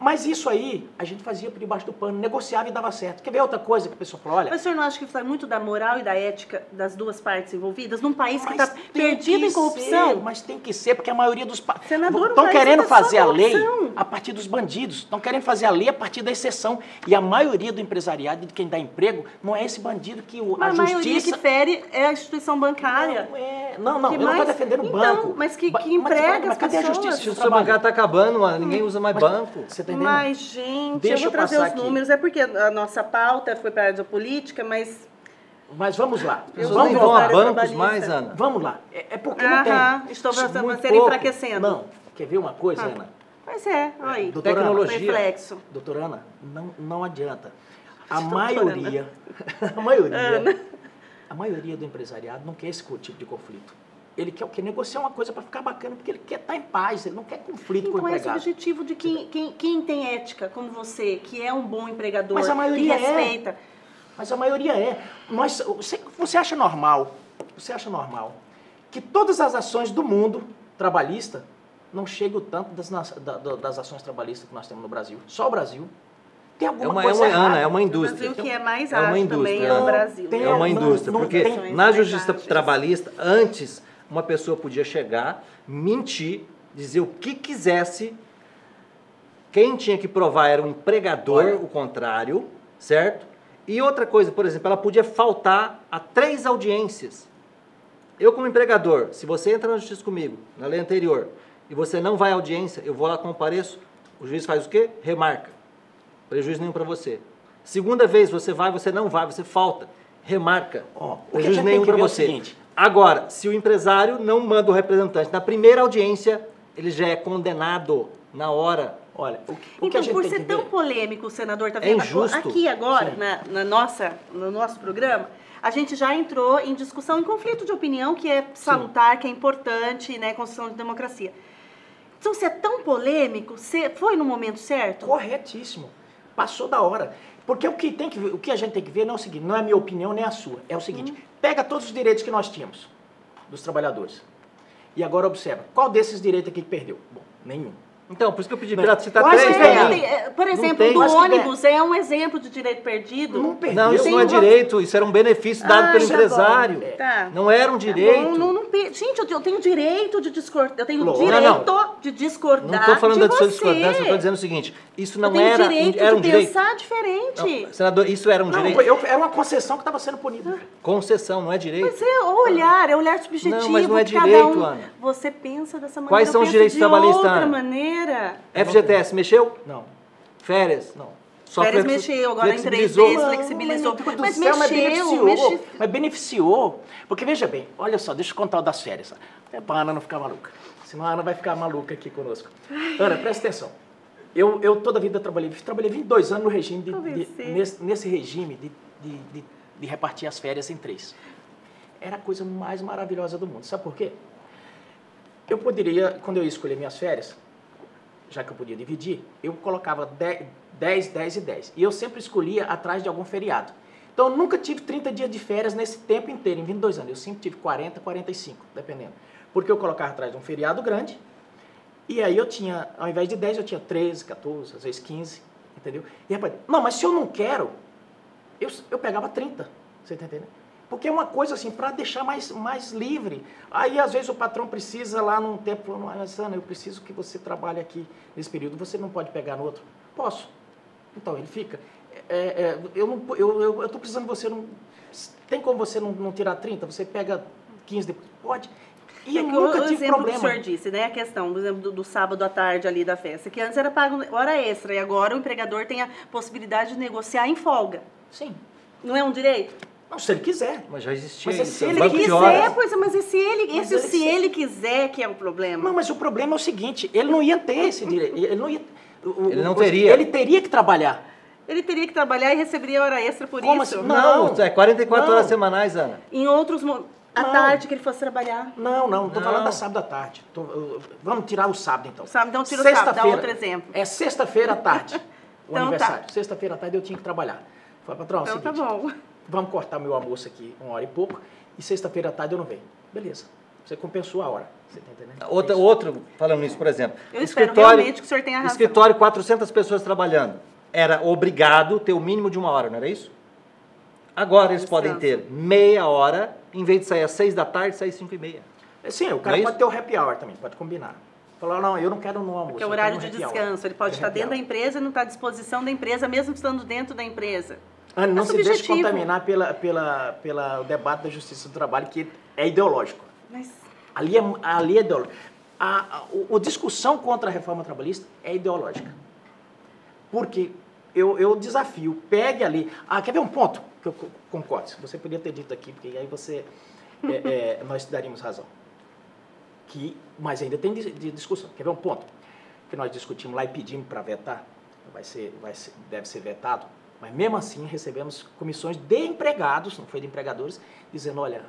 Mas isso aí, a gente fazia por debaixo do pano, negociava e dava certo. Quer ver outra coisa que a pessoa falou? Olha... Mas o senhor não acha que sai muito da moral e da ética das duas partes envolvidas? Num país que está perdido em corrupção? Mas tem que ser, porque a maioria dos... Senador, estão querendo fazer a lei a partir dos bandidos. Estão querendo fazer a lei a partir da exceção. E a maioria do empresariado, de quem dá emprego, não é esse bandido que a justiça... A maioria que fere é a instituição bancária. Não, eu não estou defendendo o banco. Mas que emprega as pessoas. Cadê a justiça? A instituição bancária está acabando, ninguém usa mais banco. Você tá entendendo? Mas, gente, eu vou trazer os números. É porque a nossa pauta foi para a área da política, mas vamos lá. Vamos vão a bancos mais, Ana? Vamos lá. É porque não tem. Estou ser enfraquecendo. Não. Quer ver uma coisa, Ana? Pois é, aí. Tecnologia. Reflexo. Doutora Ana, não adianta. A maioria do empresariado não quer esse tipo de conflito. Ele quer o quê? Negociar uma coisa para ficar bacana, porque ele quer estar em paz, ele não quer conflito com o empregado. Então é o objetivo de quem tem ética, como você, que é um bom empregador, mas a maioria que respeita. Mas a maioria é. Você acha normal que todas as ações do mundo trabalhista não chegam tanto das ações trabalhistas que nós temos no Brasil? Só o Brasil. Tem alguma coisa errada. É uma indústria. O Brasil que é mais alto também é o Brasil. É uma indústria, porque na justiça trabalhista, antes... Uma pessoa podia chegar, mentir, dizer o que quisesse. Quem tinha que provar era o empregador, o contrário, certo? E outra coisa, por exemplo, ela podia faltar a 3 audiências. Eu, como empregador, se você entra na justiça comigo, na lei anterior, e você não vai à audiência, eu vou lá, compareço, o juiz faz o quê? Remarca. Prejuízo nenhum para você. Segunda vez, você vai, você não vai, você falta. Remarca. Prejuízo nenhum para você. Agora, se o empresário não manda o representante na primeira audiência, ele já é condenado na hora. Olha, então, por ser tão polêmico, o senador está vendo aqui agora, no nosso programa, a gente já entrou em discussão, em conflito de opinião, que é salutar, que é importante, né, construção de democracia. Então, se é tão polêmico, foi no momento certo? Corretíssimo. Passou da hora. Porque o que a gente tem que ver não é o seguinte, não é a minha opinião nem a sua. É o seguinte, pega todos os direitos que nós tínhamos dos trabalhadores. E agora observa, qual desses direitos aqui que perdeu? Bom, nenhum. Então, por isso que eu pedi para citar 3 também. Por exemplo, do ônibus é um exemplo de direito perdido. Não perdeu. Não, isso não é direito, isso era um benefício dado pelo empresário. Tá. Não era um direito. Gente, eu tenho direito de discordar. Eu tenho direito de discordar. Não estou falando da sua discordância, eu estou dizendo o seguinte: isso não era um direito. Eu tenho direito de pensar diferente. Não, senador, isso era um direito. Era uma concessão que estava sendo punida. Concessão, não é direito. Mas é olhar subjetivo. Não, mas não é direito, Ana. Você pensa dessa maneira. Quais são os direitos trabalhistas, Ana? De outra maneira. FGTS mexeu? Não. Férias? Não. Só férias mexeu, agora em 3 vezes flexibilizou. Mas mexeu. Mas beneficiou. Porque veja bem, olha só, deixa eu contar o das férias. É para a Ana não ficar maluca. Senão a Ana vai ficar maluca aqui conosco. Ana, presta atenção. Eu toda a vida trabalhei 22 anos no regime nesse regime de repartir as férias em 3. Era a coisa mais maravilhosa do mundo. Sabe por quê? Eu poderia, quando eu ia escolher minhas férias, já que eu podia dividir, eu colocava 10, 10 e 10. E eu sempre escolhia atrás de algum feriado. Então, eu nunca tive 30 dias de férias nesse tempo inteiro, em 22 anos. Eu sempre tive 40, 45, dependendo. Porque eu colocava atrás de um feriado grande, e aí eu tinha, ao invés de 10, eu tinha 13, 14, às vezes 15, entendeu? E rapaz, não, mas se eu não quero, eu pegava 30, você tá entendendo? Porque é uma coisa assim, para deixar mais livre. Aí, às vezes, o patrão precisa lá num tempo, falando, Ana, eu preciso que você trabalhe aqui nesse período, você não pode pegar no outro? Posso. Então, ele fica. Eu estou precisando de você, não, tem como você não tirar 30? Você pega 15 depois? Pode. E eu nunca tive problema. O exemplo que o senhor disse, né, a questão, por exemplo, do sábado à tarde ali da festa, que antes era pago hora extra, e agora o empregador tem a possibilidade de negociar em folga. Sim. Não é um direito? Não, se ele quiser. Mas já existia Mas isso. se ele Banco de quiser, horas. pois é, mas e se ele Mas quiser que é o problema? Não, mas o problema é o seguinte, ele não ia ter esse direito. Ele não ia... Ele não teria. Ele teria que trabalhar. Ele teria que trabalhar e receberia hora extra por Como isso? assim? Não, é 44 Não. horas semanais, Ana. Em outros... À Não. tarde que ele fosse trabalhar. Não, estou Não. falando da sábado à tarde. Vamos tirar o sábado, então. Sábado, então tira o sábado, dá outro exemplo. É sexta-feira à tarde, o Então aniversário. tá. Sexta-feira à tarde eu tinha que trabalhar. Falei, patrão, é o Então seguinte, tá bom. vamos cortar meu almoço aqui 1 hora e pouco, e sexta-feira à tarde eu não venho. Beleza, você compensou a hora, você tá entendendo? Outro, falando nisso, por exemplo. Eu espero realmente que o senhor tenha razão. Escritório, 400 pessoas trabalhando. Era obrigado ter o mínimo de 1 hora, não era isso? Agora eles podem ter meia hora, em vez de sair às 6 da tarde, sair às 5h30. Sim, o cara Não é pode isso? ter o happy hour também, pode combinar. Falar, não, eu não quero no almoço. Porque é o eu horário quero de no happy descanso. hour. Ele pode É estar happy dentro da hour. empresa e não estar à disposição da empresa, mesmo estando dentro da empresa. Ana, não É se deixe subjetivo. contaminar pelo debate da Justiça do Trabalho, que é ideológico. Mas Ali é ideológico. A discussão contra a reforma trabalhista é ideológica. Porque eu desafio, pegue ali... quer ver um ponto que eu concordo? Você podia ter dito aqui, porque aí você... nós daríamos razão. Mas ainda tem de discussão. Quer ver um ponto? Que nós discutimos lá e pedimos para vetar, deve ser vetado, mas mesmo assim recebemos comissões de empregados, não foi de empregadores, dizendo, olha,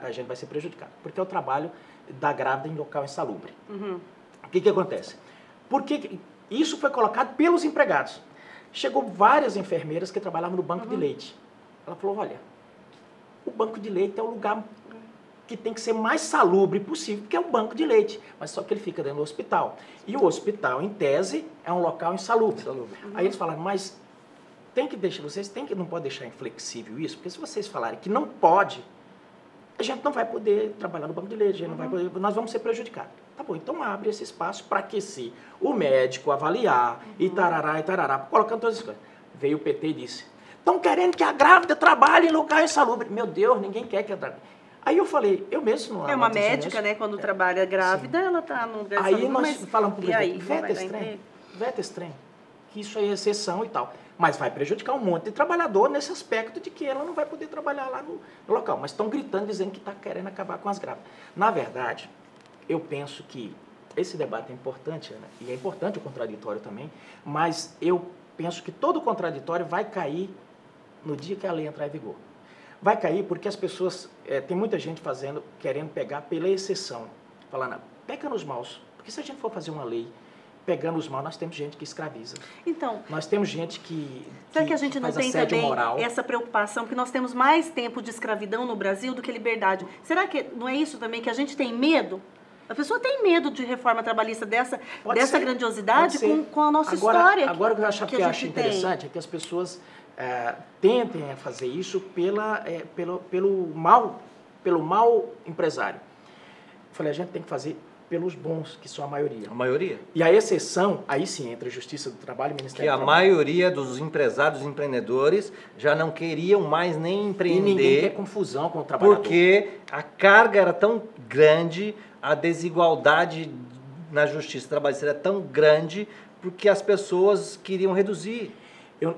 a gente vai ser prejudicado, porque é o trabalho da grávida em local insalubre. uhum. O que acontece? Porque isso foi colocado pelos empregados. Chegou várias enfermeiras que trabalhavam no banco de leite. Ela falou, olha, o banco de leite é o lugar que tem que ser mais salubre possível, porque é o banco de leite, mas só que ele fica dentro do hospital. E o hospital, em tese, é um local insalubre. Aí eles falaram, mas não pode deixar inflexível isso, porque se vocês falarem que não pode, a gente não vai poder trabalhar no banco de leite, a gente não vai poder, nós vamos ser prejudicados. Tá bom, então abre esse espaço para aquecer o médico, avaliar, e tarará, colocando todas as coisas. Veio o PT e disse, estão querendo que a grávida trabalhe em local insalubre. Meu Deus, ninguém quer que a grávida... Aí eu falei, eu mesmo não... É uma médica, né? Quando trabalha grávida, ela está num lugar Aí nós falamos para o aí, presidente, veta esse trem, que isso aí é exceção e tal. Mas vai prejudicar um monte de trabalhador nesse aspecto de que ela não vai poder trabalhar lá no local. Mas estão gritando, dizendo que está querendo acabar com as grávidas. Na verdade, eu penso que esse debate é importante, né? E é importante o contraditório também, mas eu penso que todo contraditório vai cair no dia que a lei entrar em vigor. Vai cair porque as pessoas, tem muita gente querendo pegar pela exceção, falando, pega nos maus, porque se a gente for fazer uma lei pegando os maus, nós temos gente que escraviza. Então, nós temos gente que será que a gente não faz tem assédio também moral. essa preocupação, porque nós temos mais tempo de escravidão no Brasil do que liberdade? Será que não é isso também que a gente tem medo? A pessoa tem medo de reforma trabalhista dessa grandiosidade com a nossa história. Agora o que eu acho que a acho gente interessante é que as pessoas tentem a fazer isso pelo mal empresário. Eu falei, a gente tem que fazer pelos bons, que são a maioria. A maioria? E a exceção, aí sim, entre a Justiça do Trabalho e o Ministério Que a do Trabalho. maioria dos empresários, dos empreendedores, já não queriam mais nem empreender. E ninguém quer confusão com o trabalhador. Porque a carga era tão grande, a desigualdade na Justiça Trabalhista era tão grande, porque as pessoas queriam reduzir.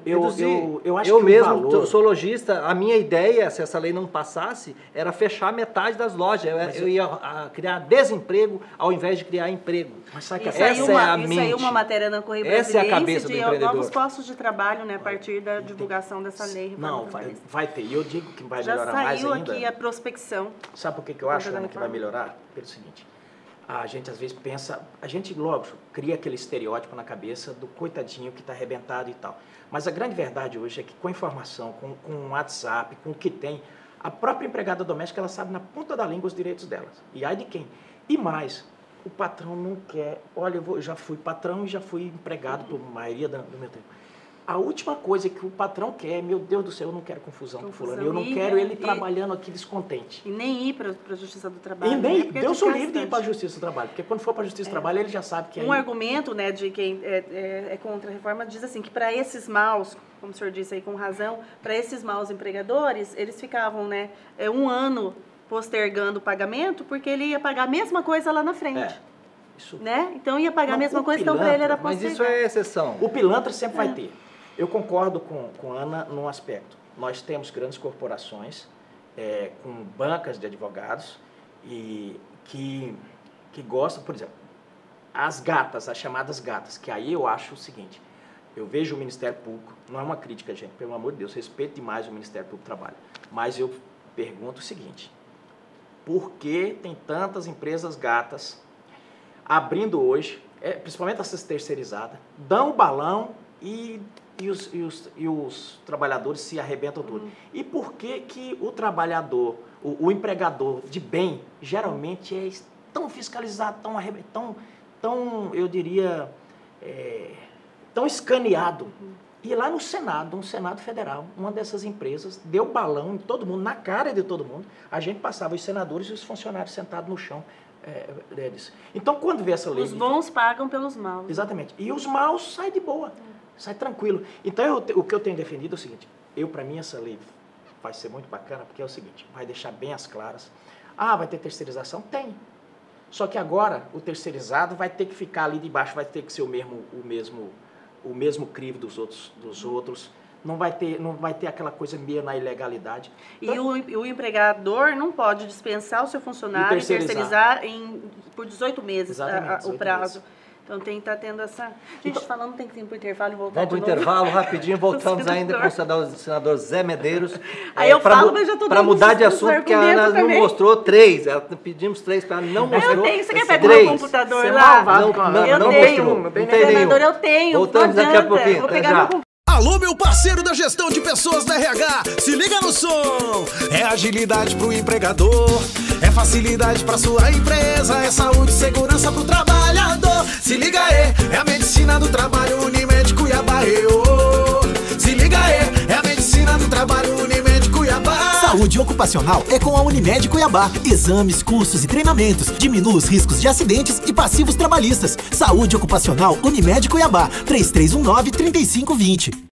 Eu acho eu que o mesmo valor... sou lojista, a minha ideia, se essa lei não passasse, era fechar metade das lojas. Eu ia criar desemprego ao invés de criar emprego. Mas sabe que Isso essa é a mente. saiu uma matéria na Correio Essa é a Brasiliense cabeça do de empreendedor. novos postos de trabalho, né, a partir da divulgação dessa lei. Não, vai ter. E eu digo que vai melhorar mais ainda. Já saiu aqui a prospecção. Sabe por que eu acho, Ana, que vai melhorar? Pelo seguinte, a gente às vezes pensa, a gente logo cria aquele estereótipo na cabeça do coitadinho que está arrebentado e tal. Mas a grande verdade hoje é que com a informação, com o WhatsApp, com o que tem, a própria empregada doméstica, ela sabe na ponta da língua os direitos delas. E ai de quem? E mais, o patrão não quer... Olha, eu já fui patrão e já fui empregado por maioria do meu tempo. A última coisa que o patrão quer, meu Deus do céu, eu não quero confusão com fulano. Eu não quero ele trabalhando aqui descontente. E nem ir para a Justiça do Trabalho. E nem, né? Deus o livre de ir para a Justiça do Trabalho. Porque quando for para a Justiça do Trabalho, ele já sabe que... Um argumento, né, de quem é contra a reforma diz assim, que para esses maus, como o senhor disse aí com razão, para esses maus empregadores, eles ficavam, né, um ano postergando o pagamento, porque ele ia pagar a mesma coisa lá na frente. Isso. Né? Então ia pagar a mesma coisa, então para ele era postergar. Mas isso é exceção. O pilantra sempre vai ter. Eu concordo com a Ana num aspecto. Nós temos grandes corporações com bancas de advogados e que gostam, por exemplo, as gatas, as chamadas gatas, que aí eu acho o seguinte, eu vejo o Ministério Público, não é uma crítica, gente, pelo amor de Deus, respeito demais o Ministério Público do Trabalho, mas eu pergunto o seguinte, por que tem tantas empresas gatas abrindo hoje, principalmente essas terceirizadas, dão o balão e os trabalhadores se arrebentam tudo. E por que o trabalhador, o empregador de bem, geralmente é tão fiscalizado, tão eu diria, tão escaneado? E lá no Senado Federal, uma dessas empresas deu balão em todo mundo, na cara de todo mundo. A gente passava os senadores e os funcionários sentados no chão deles. Então, quando vê essa lei... Os bons pagam pelos maus. Exatamente. E os maus saem de boa. Sai tranquilo. Então, o que eu tenho defendido é o seguinte, para mim, essa lei vai ser muito bacana, porque é o seguinte, vai deixar bem as claras. Vai ter terceirização? Tem. Só que agora, o terceirizado vai ter que ficar ali de baixo, vai ter que ser o mesmo crivo dos outros. Não vai ter aquela coisa meio na ilegalidade. E o empregador não pode dispensar o seu funcionário e terceirizar por 18 meses o prazo. Meses. Então tem que estar tendo essa... Gente, falando tem que ir para o intervalo e voltar Vamos para o intervalo, rapidinho, voltamos ainda com o senador Zé Medeiros. Aí eu falo, mas já estou dando para mudar de assunto, porque a Ana não mostrou 3. Pedimos 3 para ela, não mostrou. Eu tenho, você quer pegar o meu computador lá? Não mostrou, não tem nenhum. Eu tenho, voltamos daqui a pouquinho, vou pegar meu computador. Alô, meu parceiro da gestão de pessoas da RH, se liga no som! É agilidade pro empregador, é facilidade pra sua empresa, é saúde e segurança pro trabalhador. Se liga aí, é a medicina do trabalho, Unimed Cuiabá. Se liga aí, é a medicina do trabalho, Unimed Cuiabá. Saúde ocupacional é com a Unimed Cuiabá. Exames, cursos e treinamentos. Diminua os riscos de acidentes e passivos trabalhistas. Saúde ocupacional Unimed Cuiabá. 3319-3520.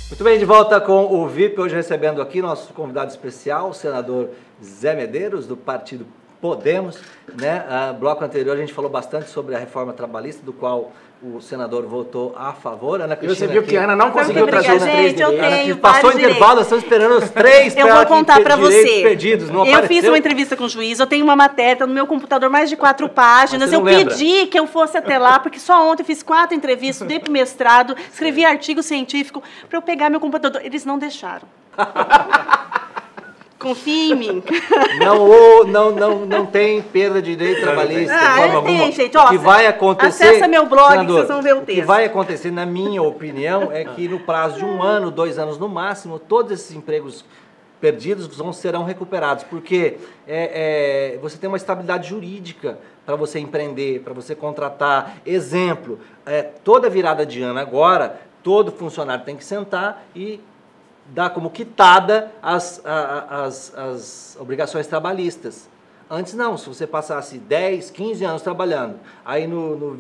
Muito bem, de volta com o VIP, hoje recebendo aqui nosso convidado especial, o senador Zé Medeiros, do partido Podemos. Bloco anterior a gente falou bastante sobre a reforma trabalhista, do qual o senador votou a favor. Ana Cristina, você viu que a Ana não conseguiu trazer os 3 direitos. Passou o intervalo, estamos esperando os 3 eu vou contar para você. Perdidos. Não eu fiz uma entrevista com o juiz, eu tenho uma matéria no meu computador, mais de 4 páginas. Eu pedi que eu fosse até lá, porque só ontem eu fiz 4 entrevistas, estudei para o mestrado, escrevi artigo científico para eu pegar meu computador. Eles não deixaram. Confia em mim. Não tem perda de direito trabalhista. Tem, gente. Ó, o que vai acontecer, acessa meu blog, senador, vocês vão ver o texto. O que vai acontecer, na minha opinião, é que no prazo de 1 ano, 2 anos no máximo, todos esses empregos perdidos serão recuperados, porque você tem uma estabilidade jurídica para você empreender, para você contratar. Exemplo, toda virada de ano agora, todo funcionário tem que sentar e dá como quitada as obrigações trabalhistas. Antes não, se você passasse 10, 15 anos trabalhando, aí no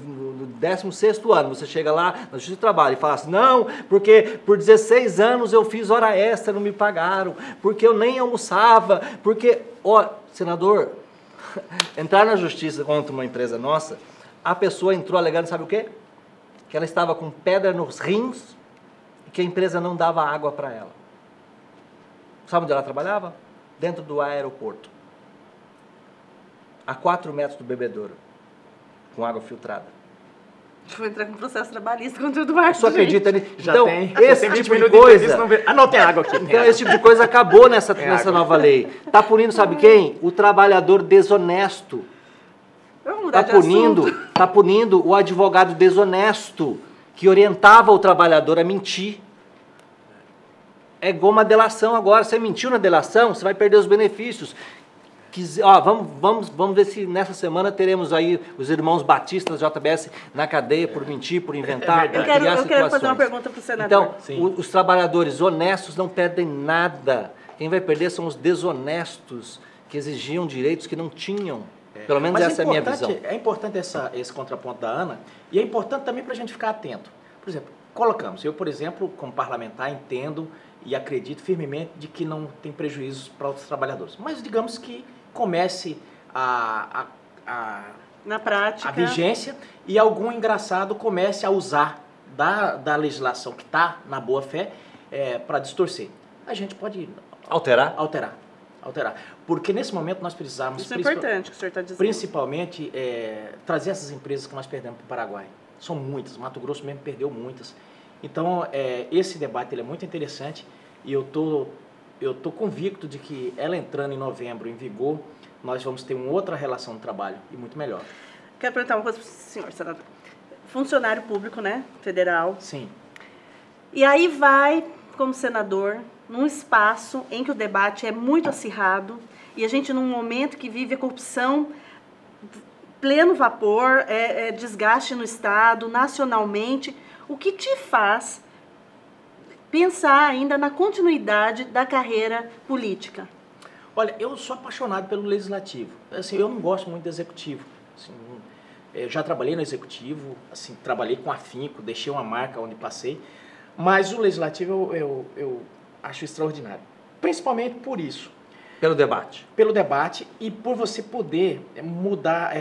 16º ano você chega lá na Justiça do Trabalho e fala assim, não, porque por 16 anos eu fiz hora extra, não me pagaram, porque eu nem almoçava, porque, ó, senador, entrar na Justiça contra uma empresa nossa, a pessoa entrou alegando, sabe o quê? Que ela estava com pedra nos rins e que a empresa não dava água para ela. Sabe onde ela trabalhava? Dentro do aeroporto. A 4 metros do bebedouro, com água filtrada. Vou entrar com processo trabalhista contra o Eduardo. Você acredita nisso? Já então, tem. Esse tipo de coisa... Não tem água aqui. Então, esse tipo de coisa acabou nessa nova lei. Está punindo, sabe quem? O trabalhador desonesto. Vamos mudar de assunto. Está punindo o advogado desonesto, que orientava o trabalhador a mentir. É igual uma delação agora. Você mentiu na delação, você vai perder os benefícios. Vamos ver se nessa semana teremos aí os irmãos batistas da JBS na cadeia por mentir, por inventar, por criar situações. Eu quero fazer uma pergunta para o senador. Então, os trabalhadores honestos não perdem nada. Quem vai perder são os desonestos, que exigiam direitos que não tinham. Pelo menos essa é a minha visão. É importante esse contraponto da Ana, e é importante também para a gente ficar atento. Por exemplo, colocamos, eu, por exemplo, como parlamentar, entendo e acredito firmemente de que não tem prejuízos para outros trabalhadores. Mas digamos que comece na prática, a vigência e algum engraçado comece a usar da legislação que está na boa-fé para distorcer. A gente pode alterar. Porque nesse momento nós precisamos... Isso é importante que o senhor está dizendo. Principalmente trazer essas empresas que nós perdemos para o Paraguai. São muitas, Mato Grosso mesmo perdeu muitas. Então, esse debate ele é muito interessante e eu tô convicto de que ela entrando em novembro em vigor, nós vamos ter uma outra relação de trabalho e muito melhor. Quero perguntar uma coisa para o senhor, senador. Funcionário público, né? Federal. Sim. E aí vai, como senador, num espaço em que o debate é muito acirrado e a gente num momento que vive a corrupção pleno vapor, desgaste no Estado, nacionalmente. O que te faz pensar ainda na continuidade da carreira política? Olha, eu sou apaixonado pelo legislativo. Assim, eu não gosto muito do executivo. Assim, eu já trabalhei no executivo, assim, trabalhei com afinco, deixei uma marca onde passei, mas o legislativo eu acho extraordinário. Principalmente por isso. Pelo debate. Pelo debate e por você poder mudar,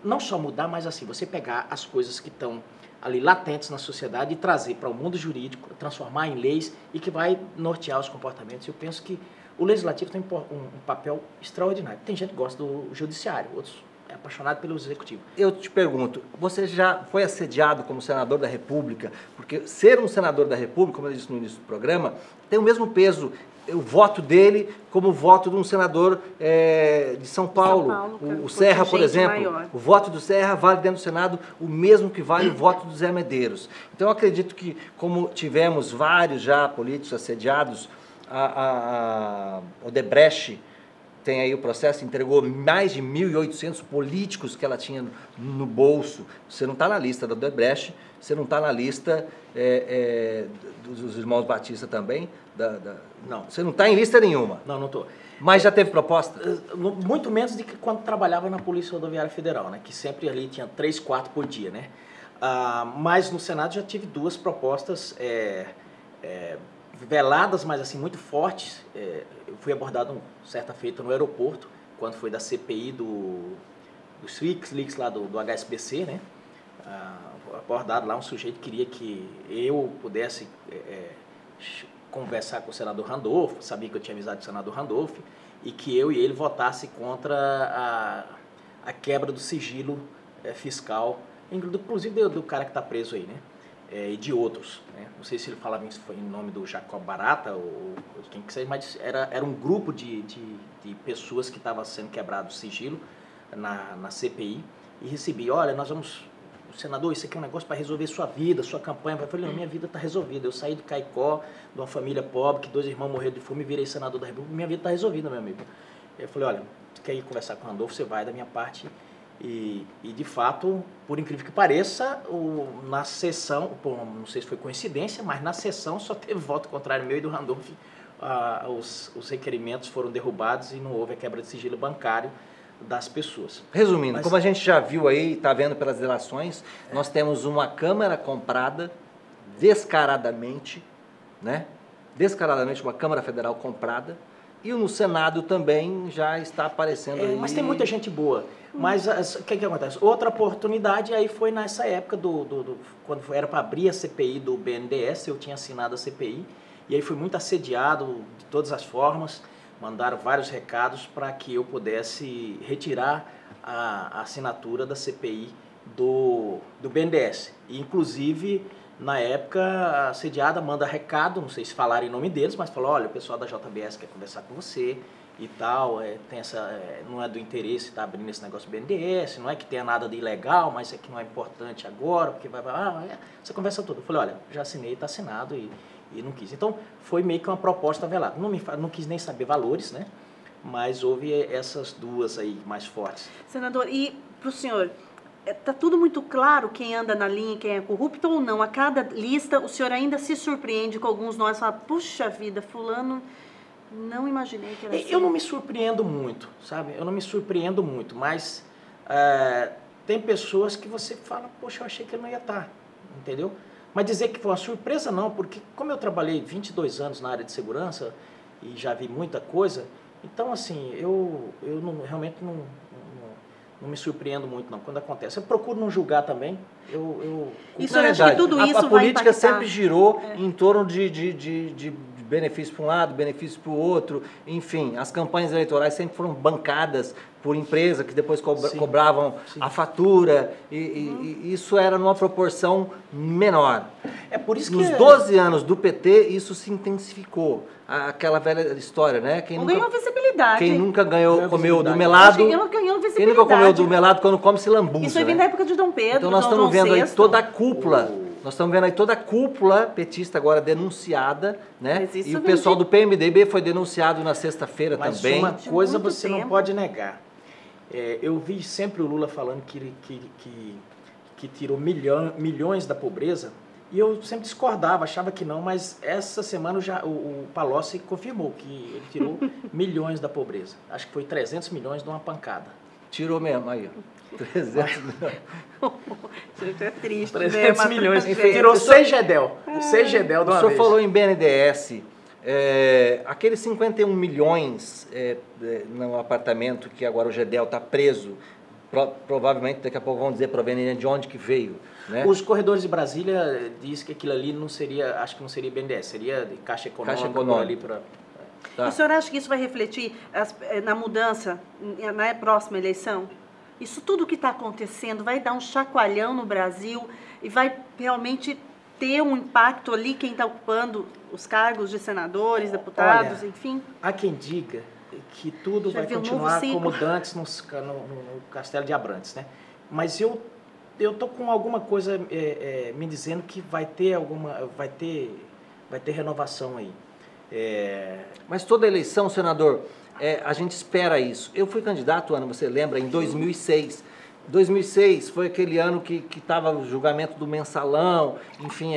não só mudar, mas assim, você pegar as coisas que estão ali latentes na sociedade e trazer para o mundo jurídico, transformar em leis e que vai nortear os comportamentos. Eu penso que o legislativo tem um papel extraordinário. Tem gente que gosta do judiciário, outros é apaixonado pelo executivo. Eu te pergunto, você já foi assediado como senador da República? Porque ser um senador da República, como eu disse no início do programa, tem o mesmo peso, o voto dele como o voto de um senador de São Paulo. O Serra, por exemplo, maior. O voto do Serra vale dentro do Senado o mesmo que vale o voto do Zé Medeiros. Então eu acredito que, como tivemos vários já políticos assediados, a Odebrecht tem aí o processo, entregou mais de 1.800 políticos que ela tinha no bolso. Você não está na lista da Odebrecht, você não está na lista dos irmãos Batista também? Não. Você não está em lista nenhuma? Não, não estou. Mas já teve proposta? Muito menos do que quando trabalhava na Polícia Rodoviária Federal, né? Que sempre ali tinha 3, 4 por dia, né? Mas no Senado já tive 2 propostas veladas, mas assim, muito fortes. Eu fui abordado certa feita no aeroporto, quando foi da CPI dos Leaks lá do HSBC, né? Abordado lá, um sujeito queria que eu pudesse conversar com o senador Randolph, sabia que eu tinha avisado o senador Randolph, e que eu e ele votasse contra a quebra do sigilo fiscal, inclusive do cara que está preso aí, né? E de outros, né? Não sei se ele falava isso foi em nome do Jacob Barata ou quem que seja, mas era um grupo de pessoas que estava sendo quebrado o sigilo na CPI e recebi, olha, nós vamos, senador, isso aqui é um negócio para resolver sua vida, sua campanha. Eu falei, não, minha vida está resolvida, eu saí de Caicó, de uma família pobre, que 2 irmãos morreram de fome e virei senador da República, minha vida está resolvida, meu amigo. Eu falei, olha, você quer ir conversar com o Randolph, você vai da minha parte. E de fato, por incrível que pareça, na sessão, não sei se foi coincidência, mas na sessão só teve voto contrário meu e do Randolph. Os requerimentos foram derrubados e não houve a quebra de sigilo bancário das pessoas. Resumindo, como a gente já viu aí, está vendo pelas relações, nós temos uma Câmara comprada descaradamente, né? Descaradamente uma Câmara Federal comprada, e no Senado também já está aparecendo aí. Mas tem muita gente boa. Mas o que acontece? Outra oportunidade aí foi nessa época quando era para abrir a CPI do BNDES, eu tinha assinado a CPI, e aí fui muito assediado de todas as formas, mandaram vários recados para que eu pudesse retirar a assinatura da CPI do BNDES. E, inclusive, na época, a assediada manda recado, não sei se falaram em nome deles, mas falou, olha, o pessoal da JBS quer conversar com você e tal, tem não é do interesse estar abrindo esse negócio do BNDES, não é que tenha nada de ilegal, mas é que não é importante agora, porque essa conversa toda. Eu falei, olha, já assinei, está assinado e não quis. Então, foi meio que uma proposta velada. Não quis nem saber valores, né? Mas houve essas duas aí mais fortes. Senador, e para o senhor, está tudo muito claro quem anda na linha e quem é corrupto ou não? A cada lista, o senhor ainda se surpreende com alguns nós, fala, puxa vida, fulano, não imaginei que era assim. Eu não me surpreendo muito, sabe? Eu não me surpreendo muito, mas tem pessoas que você fala, poxa, eu achei que ele não ia estar, entendeu? Mas dizer que foi uma surpresa, não, porque como eu trabalhei 22 anos na área de segurança e já vi muita coisa, então, assim, eu realmente não me surpreendo muito, não, quando acontece. Eu procuro não julgar também. Isso, eu acho que tudo isso a vai política impactar. sempre girou em torno de benefício para um lado, benefício para o outro. Enfim, as campanhas eleitorais sempre foram bancadas por empresas que depois cobravam a fatura. E isso era numa proporção menor. É por isso que... Nos 12 anos do PT, isso se intensificou. Aquela velha história, né? Quem nunca ganhou visibilidade. Quem nunca comeu do melado... Quem ganhou visibilidade. Quem nunca comeu do melado, quando come, se lambuza. Isso aí vem da época de Dom Pedro, então nós estamos vendo aí toda a cúpula... Nós estamos vendo aí toda a cúpula petista agora denunciada, né? E o pessoal do PMDB foi denunciado na sexta-feira também. Mas uma coisa você não pode negar. Eu vi sempre o Lula falando que tirou milhões da pobreza, e eu sempre discordava, achava que não, mas essa semana o Palocci confirmou que ele tirou milhões da pobreza. Acho que foi 300 milhões de uma pancada. Tirou mesmo, aí, ó. 300 milhões. Isso é triste. 300 milhões. Tirou 6 Gedel. 6 Gedel de uma vez. O senhor falou em BNDES. Aqueles 51 milhões no apartamento que agora o Gedel está preso, provavelmente daqui a pouco vão dizer proveniente de onde que veio. Né? Os corredores de Brasília diz que aquilo ali não seria, acho que não seria BNDES, seria de Caixa Econômica. Por ali pra... Tá. E o senhor acha que isso vai refletir na mudança, na próxima eleição? Isso tudo que está acontecendo vai dar um chacoalhão no Brasil e vai realmente ter um impacto ali quem está ocupando os cargos de senadores, deputados, enfim? Há quem diga que tudo vai continuar como antes no Castelo de Abrantes, né? Mas eu tô com alguma coisa me dizendo que vai ter renovação aí. Mas toda eleição, senador, a gente espera isso. Eu fui candidato, Ana, você lembra, em 2006. 2006 foi aquele ano que estava o julgamento do mensalão, enfim,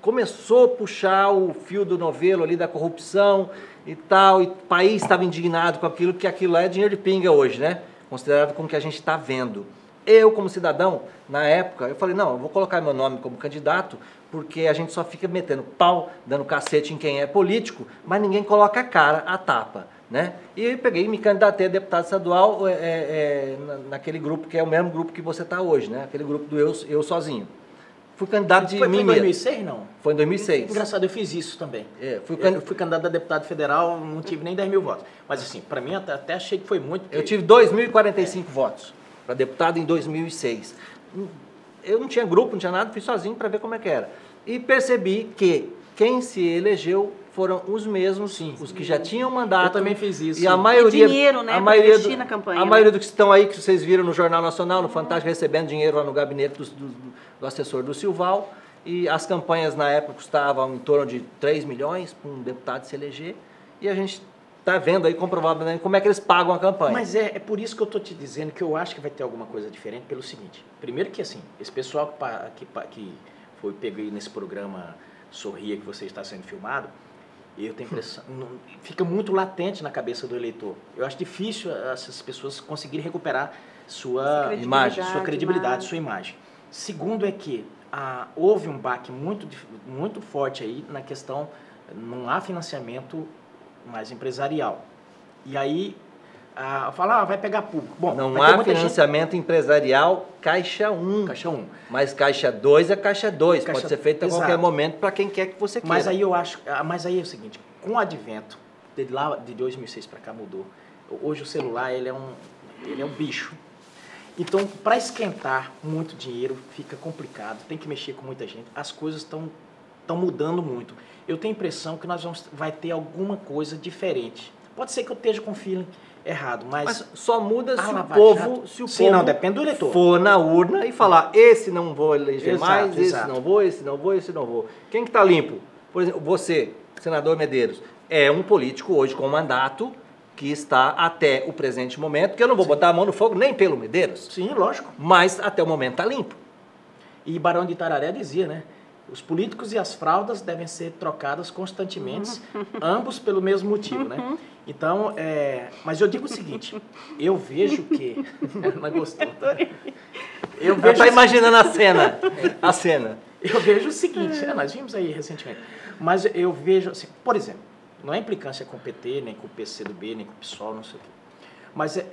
começou a puxar o fio do novelo ali da corrupção e tal, e o país estava indignado com aquilo, porque aquilo é dinheiro de pinga hoje, né? Considerado com o que a gente está vendo. Eu, como cidadão, na época, eu falei, não, eu vou colocar meu nome como candidato, porque a gente só fica metendo pau, dando cacete em quem é político, mas ninguém coloca a cara, a tapa, né? E eu peguei e me candidatei a deputado estadual naquele grupo, que é o mesmo grupo que você está hoje, né? Aquele grupo do Eu Sozinho. Fui candidato de mim mesmo. Foi em 2006, não? Foi em 2006. Engraçado, eu fiz isso também. Eu fui candidato a deputado federal, não tive nem 10 mil votos. Mas assim, para mim até achei que foi muito. Eu tive 2.045 votos para deputado em 2006. Eu não tinha grupo, não tinha nada, fui sozinho para ver como é que era. E percebi que quem se elegeu foram os mesmos, os que já tinham mandato. Eu também fiz isso. E a maioria, dinheiro, né, a maioria na campanha, a maioria dos que estão aí, que vocês viram no Jornal Nacional, no Fantástico, recebendo dinheiro lá no gabinete do assessor do Silval. E as campanhas na época custavam em torno de 3 milhões para um deputado se eleger. E a gente está vendo aí, comprovadamente, como é que eles pagam a campanha. Mas é por isso que eu estou te dizendo que eu acho que vai ter alguma coisa diferente pelo seguinte. Primeiro que assim, esse pessoal que foi pego aí nesse programa Sorria, que você está sendo filmado, Eu tenho impressão, fica muito latente na cabeça do eleitor. Eu acho difícil essas pessoas conseguirem recuperar sua imagem, sua credibilidade, sua imagem. Segundo é que houve um baque muito forte aí na questão, não há financiamento mais empresarial. E aí, fala, vai pegar público. Bom, não há financiamento empresarial Caixa 1. Caixa 1. Mas Caixa 2 é Caixa 2. Pode ser feito a qualquer momento para quem quer que você queira. Mas aí eu acho, mas aí é o seguinte, com o advento, de 2006 para cá mudou. Hoje o celular, ele é um bicho. Então, para esquentar muito dinheiro, fica complicado, tem que mexer com muita gente. As coisas estão mudando muito. Eu tenho a impressão que vai ter alguma coisa diferente. Pode ser que eu esteja com o feeling errado, mas só muda se o povo, não, depende do eleitor, for na urna e falar, esse não vou eleger mais, esse não vou, esse não vou, esse não vou. Quem que está limpo? Por exemplo, você, senador Medeiros, é um político hoje com mandato que está até o presente momento, que eu não vou botar a mão no fogo nem pelo Medeiros. Sim, lógico. Mas até o momento está limpo. E Barão de Itararé dizia, né? Os políticos e as fraldas devem ser trocadas constantemente, ambos pelo mesmo motivo, né? Então, mas eu digo o seguinte, eu vejo que... Não gostou? Eu vejo... Está imaginando a cena. Eu vejo o seguinte, nós vimos aí recentemente, mas eu vejo, assim, por exemplo, não é implicância com o PT, nem com o PCdoB, nem com o PSOL, não sei o quê. Mas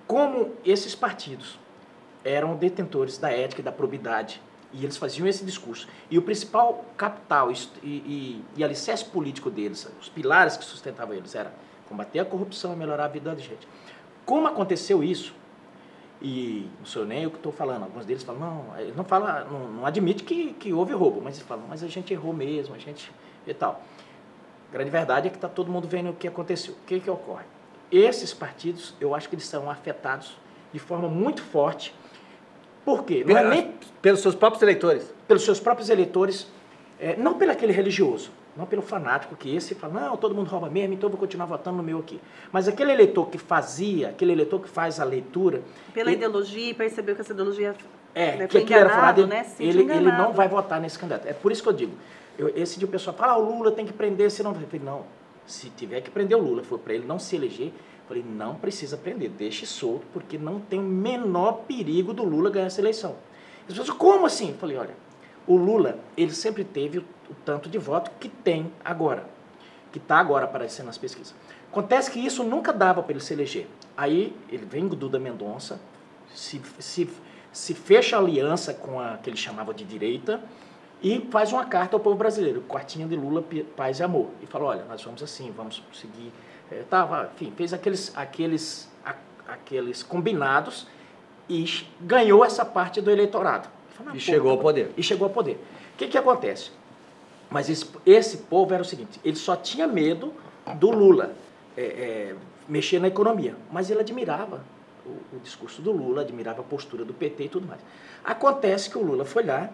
como esses partidos eram detentores da ética e da probidade, e eles faziam esse discurso, e o principal capital e alicerce político deles, os pilares que sustentavam eles, era combater a corrupção e melhorar a vida da gente. Como aconteceu isso, e não sou nem eu que estou falando, alguns deles falam, não, ele não admite que houve roubo, mas eles falam, mas a gente errou mesmo, a gente e tal. A grande verdade é que está todo mundo vendo o que aconteceu. O que ocorre? Esses partidos, eu acho que eles são afetados de forma muito forte. Por quê? Não é nem pelos seus próprios eleitores. Pelos seus próprios eleitores, não pelo aquele religioso, não pelo fanático que esse fala, não, todo mundo rouba mesmo, então eu vou continuar votando no meu aqui. Mas aquele eleitor que faz a leitura... Pela ideologia, percebeu que essa ideologia foi enganado, né? Ele não vai votar nesse candidato. É por isso que eu digo. Esse dia o pessoal fala, o Lula tem que prender, se não... Eu falei, não, se tiver que prender o Lula, for para ele não se eleger, eu falei, não precisa prender, deixe solto, porque não tem o menor perigo do Lula ganhar essa eleição. As pessoas, como assim? Eu falei, olha, o Lula, ele sempre teve o tanto de voto que tem agora, que está agora aparecendo nas pesquisas. Acontece que isso nunca dava para ele se eleger. Aí, ele vem com Duda Mendonça, se fecha aliança com a que ele chamava de direita, e faz uma carta ao povo brasileiro, quartinha de Lula, paz e amor. E falou, olha, nós vamos assim, vamos seguir. Enfim, fez aqueles combinados e ganhou essa parte do eleitorado. Falei, e chegou ao poder. E chegou ao poder. O que acontece? Mas esse povo era o seguinte, ele só tinha medo do Lula mexer na economia, mas ele admirava o discurso do Lula, admirava a postura do PT e tudo mais. Acontece que o Lula foi lá,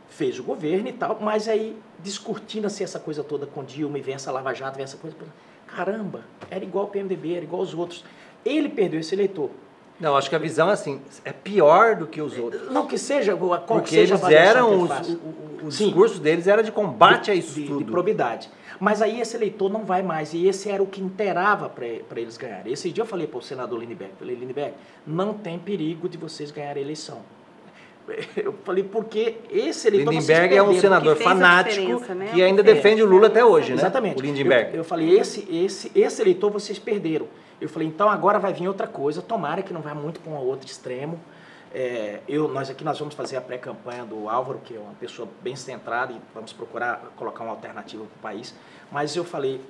fez o governo e tal, mas aí descortina-se essa coisa toda com Dilma e vem essa Lava Jato, vem essa coisa. Caramba, era igual o PMDB, era igual os outros. Ele perdeu esse eleitor. Não, acho que a visão assim, é pior do que os outros. Não que seja, porque eles eram, o discurso deles era de combate a isso tudo. De probidade. Mas aí esse eleitor não vai mais, e esse era o que inteirava para eles ganharem. Esse dia eu falei para o senador Lindbergh, Lindbergh, não tem perigo de vocês ganharem a eleição. Eu falei, porque esse eleitor... Lindbergh é um senador fanático, né? Que ainda defende o Lula até hoje, né? Exatamente. O Lindbergh. Eu falei, esse eleitor vocês perderam. Eu falei, então agora vai vir outra coisa, tomara que não vá muito para um outro extremo. Nós vamos fazer a pré-campanha do Álvaro, que é uma pessoa bem centrada, e vamos procurar colocar uma alternativa para o país. Mas eu falei,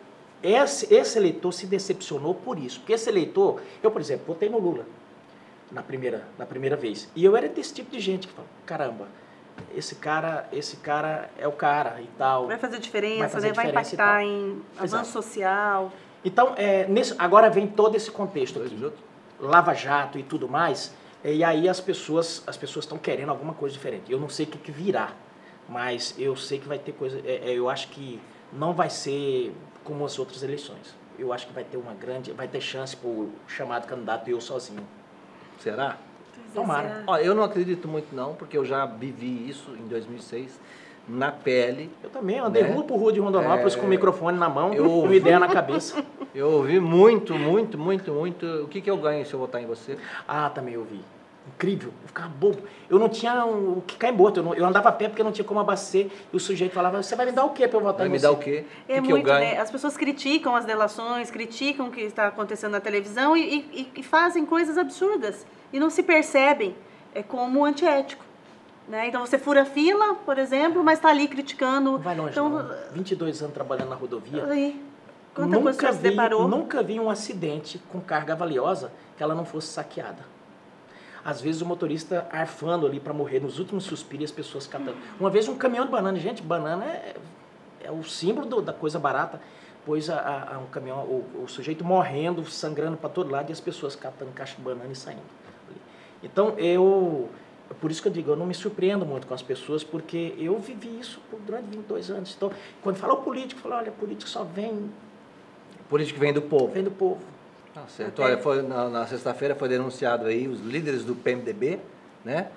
esse eleitor se decepcionou por isso. Porque esse eleitor, eu, por exemplo, votei no Lula na primeira vez. E eu era desse tipo de gente que fala, caramba, esse cara é o cara e tal. Vai fazer diferença, vai impactar em avanço social. Então, agora vem todo esse contexto aqui. Lava Jato e tudo mais, e aí as pessoas estão querendo alguma coisa diferente. Eu não sei o que virá, mas eu sei que vai ter coisa... eu acho que não vai ser como as outras eleições. Eu acho que vai ter chance para o chamado candidato eu sozinho. Será? Tomara. Eu não acredito muito não, porque eu já vivi isso em 2006. na pele. Eu também andei rua por rua de Rondonópolis com o microfone na mão e Eu uma ideia na cabeça. Eu ouvi muito. O que eu ganho se eu votar em você? Ah, também ouvi. Incrível, eu ficava bobo. Eu não tinha o que cair morto, eu andava a pé porque não tinha como abastecer. E o sujeito falava, você vai me dar o quê para eu votar em você? Vai me dar o quê? É o que muito, eu ganho? né? As pessoas criticam as delações, criticam o que está acontecendo na televisão e fazem coisas absurdas. E não se percebem como antiético. Né? Então você fura fila, por exemplo, mas está ali criticando. Não vai longe, então, não. 22 anos trabalhando na rodovia. Aí, quanta coisa você se deparou? Nunca vi um acidente com carga valiosa que ela não fosse saqueada. Às vezes o motorista arfando ali para morrer nos últimos suspiros e as pessoas catando. Uma vez um caminhão de banana, gente, banana é o símbolo da coisa barata. Pôs um caminhão, o sujeito morrendo, sangrando para todo lado e as pessoas catando caixa de banana e saindo. Então por isso que eu digo, eu não me surpreendo muito com as pessoas, porque eu vivi isso durante 22 anos. Então, quando fala o político, fala, olha, político só vem... O político vem do povo. Vem do povo. Tá certo. Olha, na sexta-feira foi denunciado aí os líderes do PMDB, né?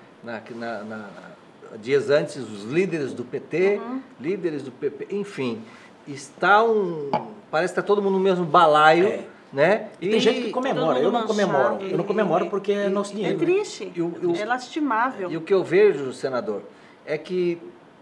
Dias antes, os líderes do PT, líderes do PP, enfim. Parece que está todo mundo no mesmo balaio, né? E tem gente que comemora, eu não comemoro. Eu não comemoro porque é nosso dinheiro. É triste, é lastimável. E o que eu vejo, senador, é que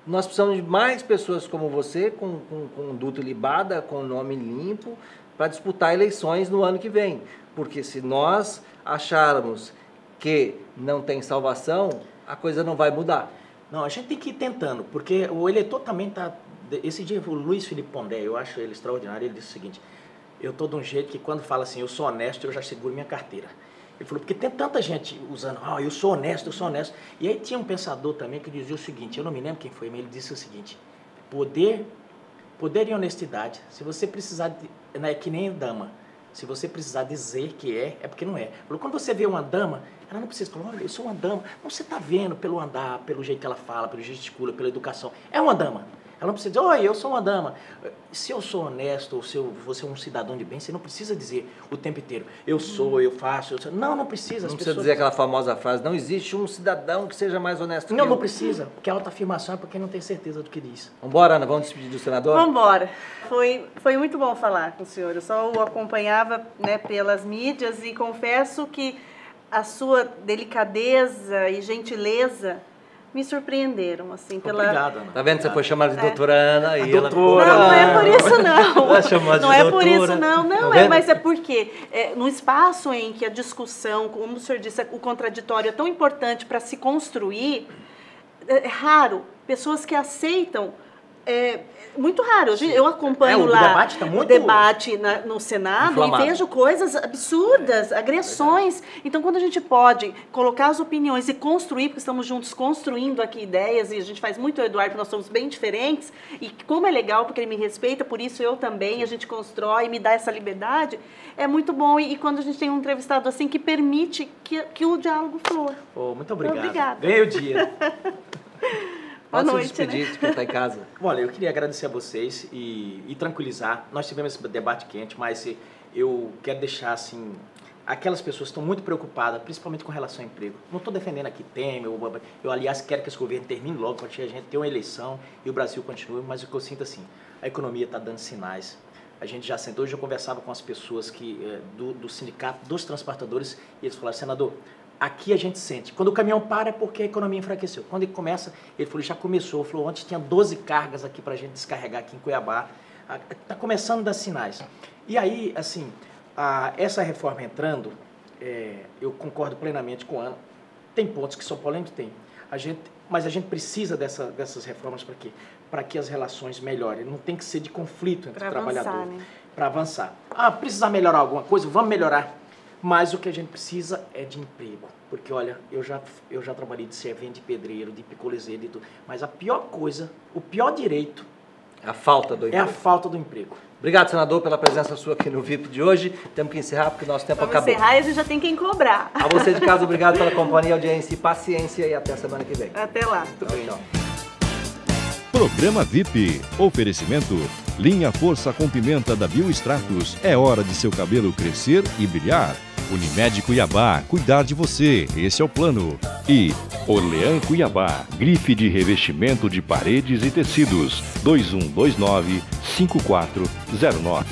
nós precisamos de mais pessoas como você, com conduta ilibada, com nome limpo, para disputar eleições no ano que vem. Porque se nós acharmos que não tem salvação, a coisa não vai mudar. Não, a gente tem que ir tentando, porque o eleitor também está... Esse dia o Luiz Felipe Pondé, eu acho ele extraordinário, ele disse o seguinte, eu estou de um jeito que quando fala assim, eu sou honesto, eu já seguro minha carteira. Ele falou, porque tem tanta gente usando, eu sou honesto, eu sou honesto. E aí tinha um pensador também que dizia o seguinte, eu não me lembro quem foi, mas ele disse o seguinte, poder e honestidade, se você precisar, é que nem dama, se você precisar dizer que é porque não é. Quando você vê uma dama, ela não precisa falar, olha, eu sou uma dama. Não, você está vendo pelo andar, pelo jeito que ela fala, pelo gesticula, pela educação. É uma dama. Ela não precisa dizer, oi, eu sou uma dama. Se eu sou honesto, ou se você é um cidadão de bem, você não precisa dizer o tempo inteiro, eu sou, eu faço, eu sou. Não precisa. Não precisa dizer aquela famosa frase, não existe um cidadão que seja mais honesto que eu. Não precisa, porque a autoafirmação é para quem não tem certeza do que diz. Vambora, Ana, vamos despedir do senador? Vambora. Foi muito bom falar com o senhor. Eu só o acompanhava, né, pelas mídias e confesso que a sua delicadeza e gentileza me surpreenderam, assim, pela... Obrigado, Ana. Tá vendo? Você foi chamada de doutora Ana e ela... doutora. Não é por isso, não. Ela chamou de não é doutora. por isso, não. Não Tá é, mas é porque no espaço em que a discussão, como o senhor disse, o contraditório é tão importante para se construir, é raro pessoas que aceitam... muito raro. Eu acompanho lá debate tá muito... o debate no Senado inflamado. E vejo coisas absurdas, agressões. Então, quando a gente pode colocar as opiniões e construir, porque estamos juntos construindo aqui ideias, e a gente faz muito, Eduardo, nós somos bem diferentes, e como é legal, porque ele me respeita, por isso eu também, a gente constrói, me dá essa liberdade, é muito bom. E quando a gente tem um entrevistado assim, que permite que o diálogo flua. Muito obrigado. Obrigada. Ganhei o dia. Pode Boa se noite, despedir, né? que está em casa. Olha, eu queria agradecer a vocês e tranquilizar. Nós tivemos esse debate quente, mas eu quero deixar, assim, aquelas pessoas que estão muito preocupadas, principalmente com relação ao emprego. Não estou defendendo aqui Temer, eu, aliás, quero que esse governo termine logo, para a gente ter uma eleição e o Brasil continue, mas o que eu sinto, assim, a economia está dando sinais. A gente já sentou, hoje eu conversava com as pessoas do sindicato, dos transportadores, e eles falaram, senador, aqui a gente sente. Quando o caminhão para é porque a economia enfraqueceu. Quando ele começa, ele falou, já começou. Ele falou, ontem tinha 12 cargas aqui para a gente descarregar aqui em Cuiabá. Está começando a dar sinais. E aí, assim, essa reforma entrando, eu concordo plenamente com a Ana. Tem pontos que são polêmicos? Tem. Mas a gente precisa dessas reformas para quê? Para que as relações melhorem. Não tem que ser de conflito entre trabalhadores. Né? Para avançar. Precisar melhorar alguma coisa? Vamos melhorar. Mas o que a gente precisa é de emprego. Porque, olha, eu já trabalhei de servente, de pedreiro, de picolezeiro, de tudo. Mas a pior coisa, o pior direito... A falta do emprego. É a falta do emprego. Obrigado, senador, pela presença sua aqui no VIP de hoje. Temos que encerrar porque o nosso tempo acabou. Vamos encerrar e a gente já tem quem cobrar. A você de casa, obrigado pela companhia, audiência e paciência. E até a semana que vem. Até lá. Tchau. Programa VIP. Oferecimento. Linha Força com Pimenta da Biostratos. É hora de seu cabelo crescer e brilhar. Unimed Cuiabá. Cuidar de você. Esse é o plano. E Orlean Cuiabá, grife de revestimento de paredes e tecidos, 2129-5409.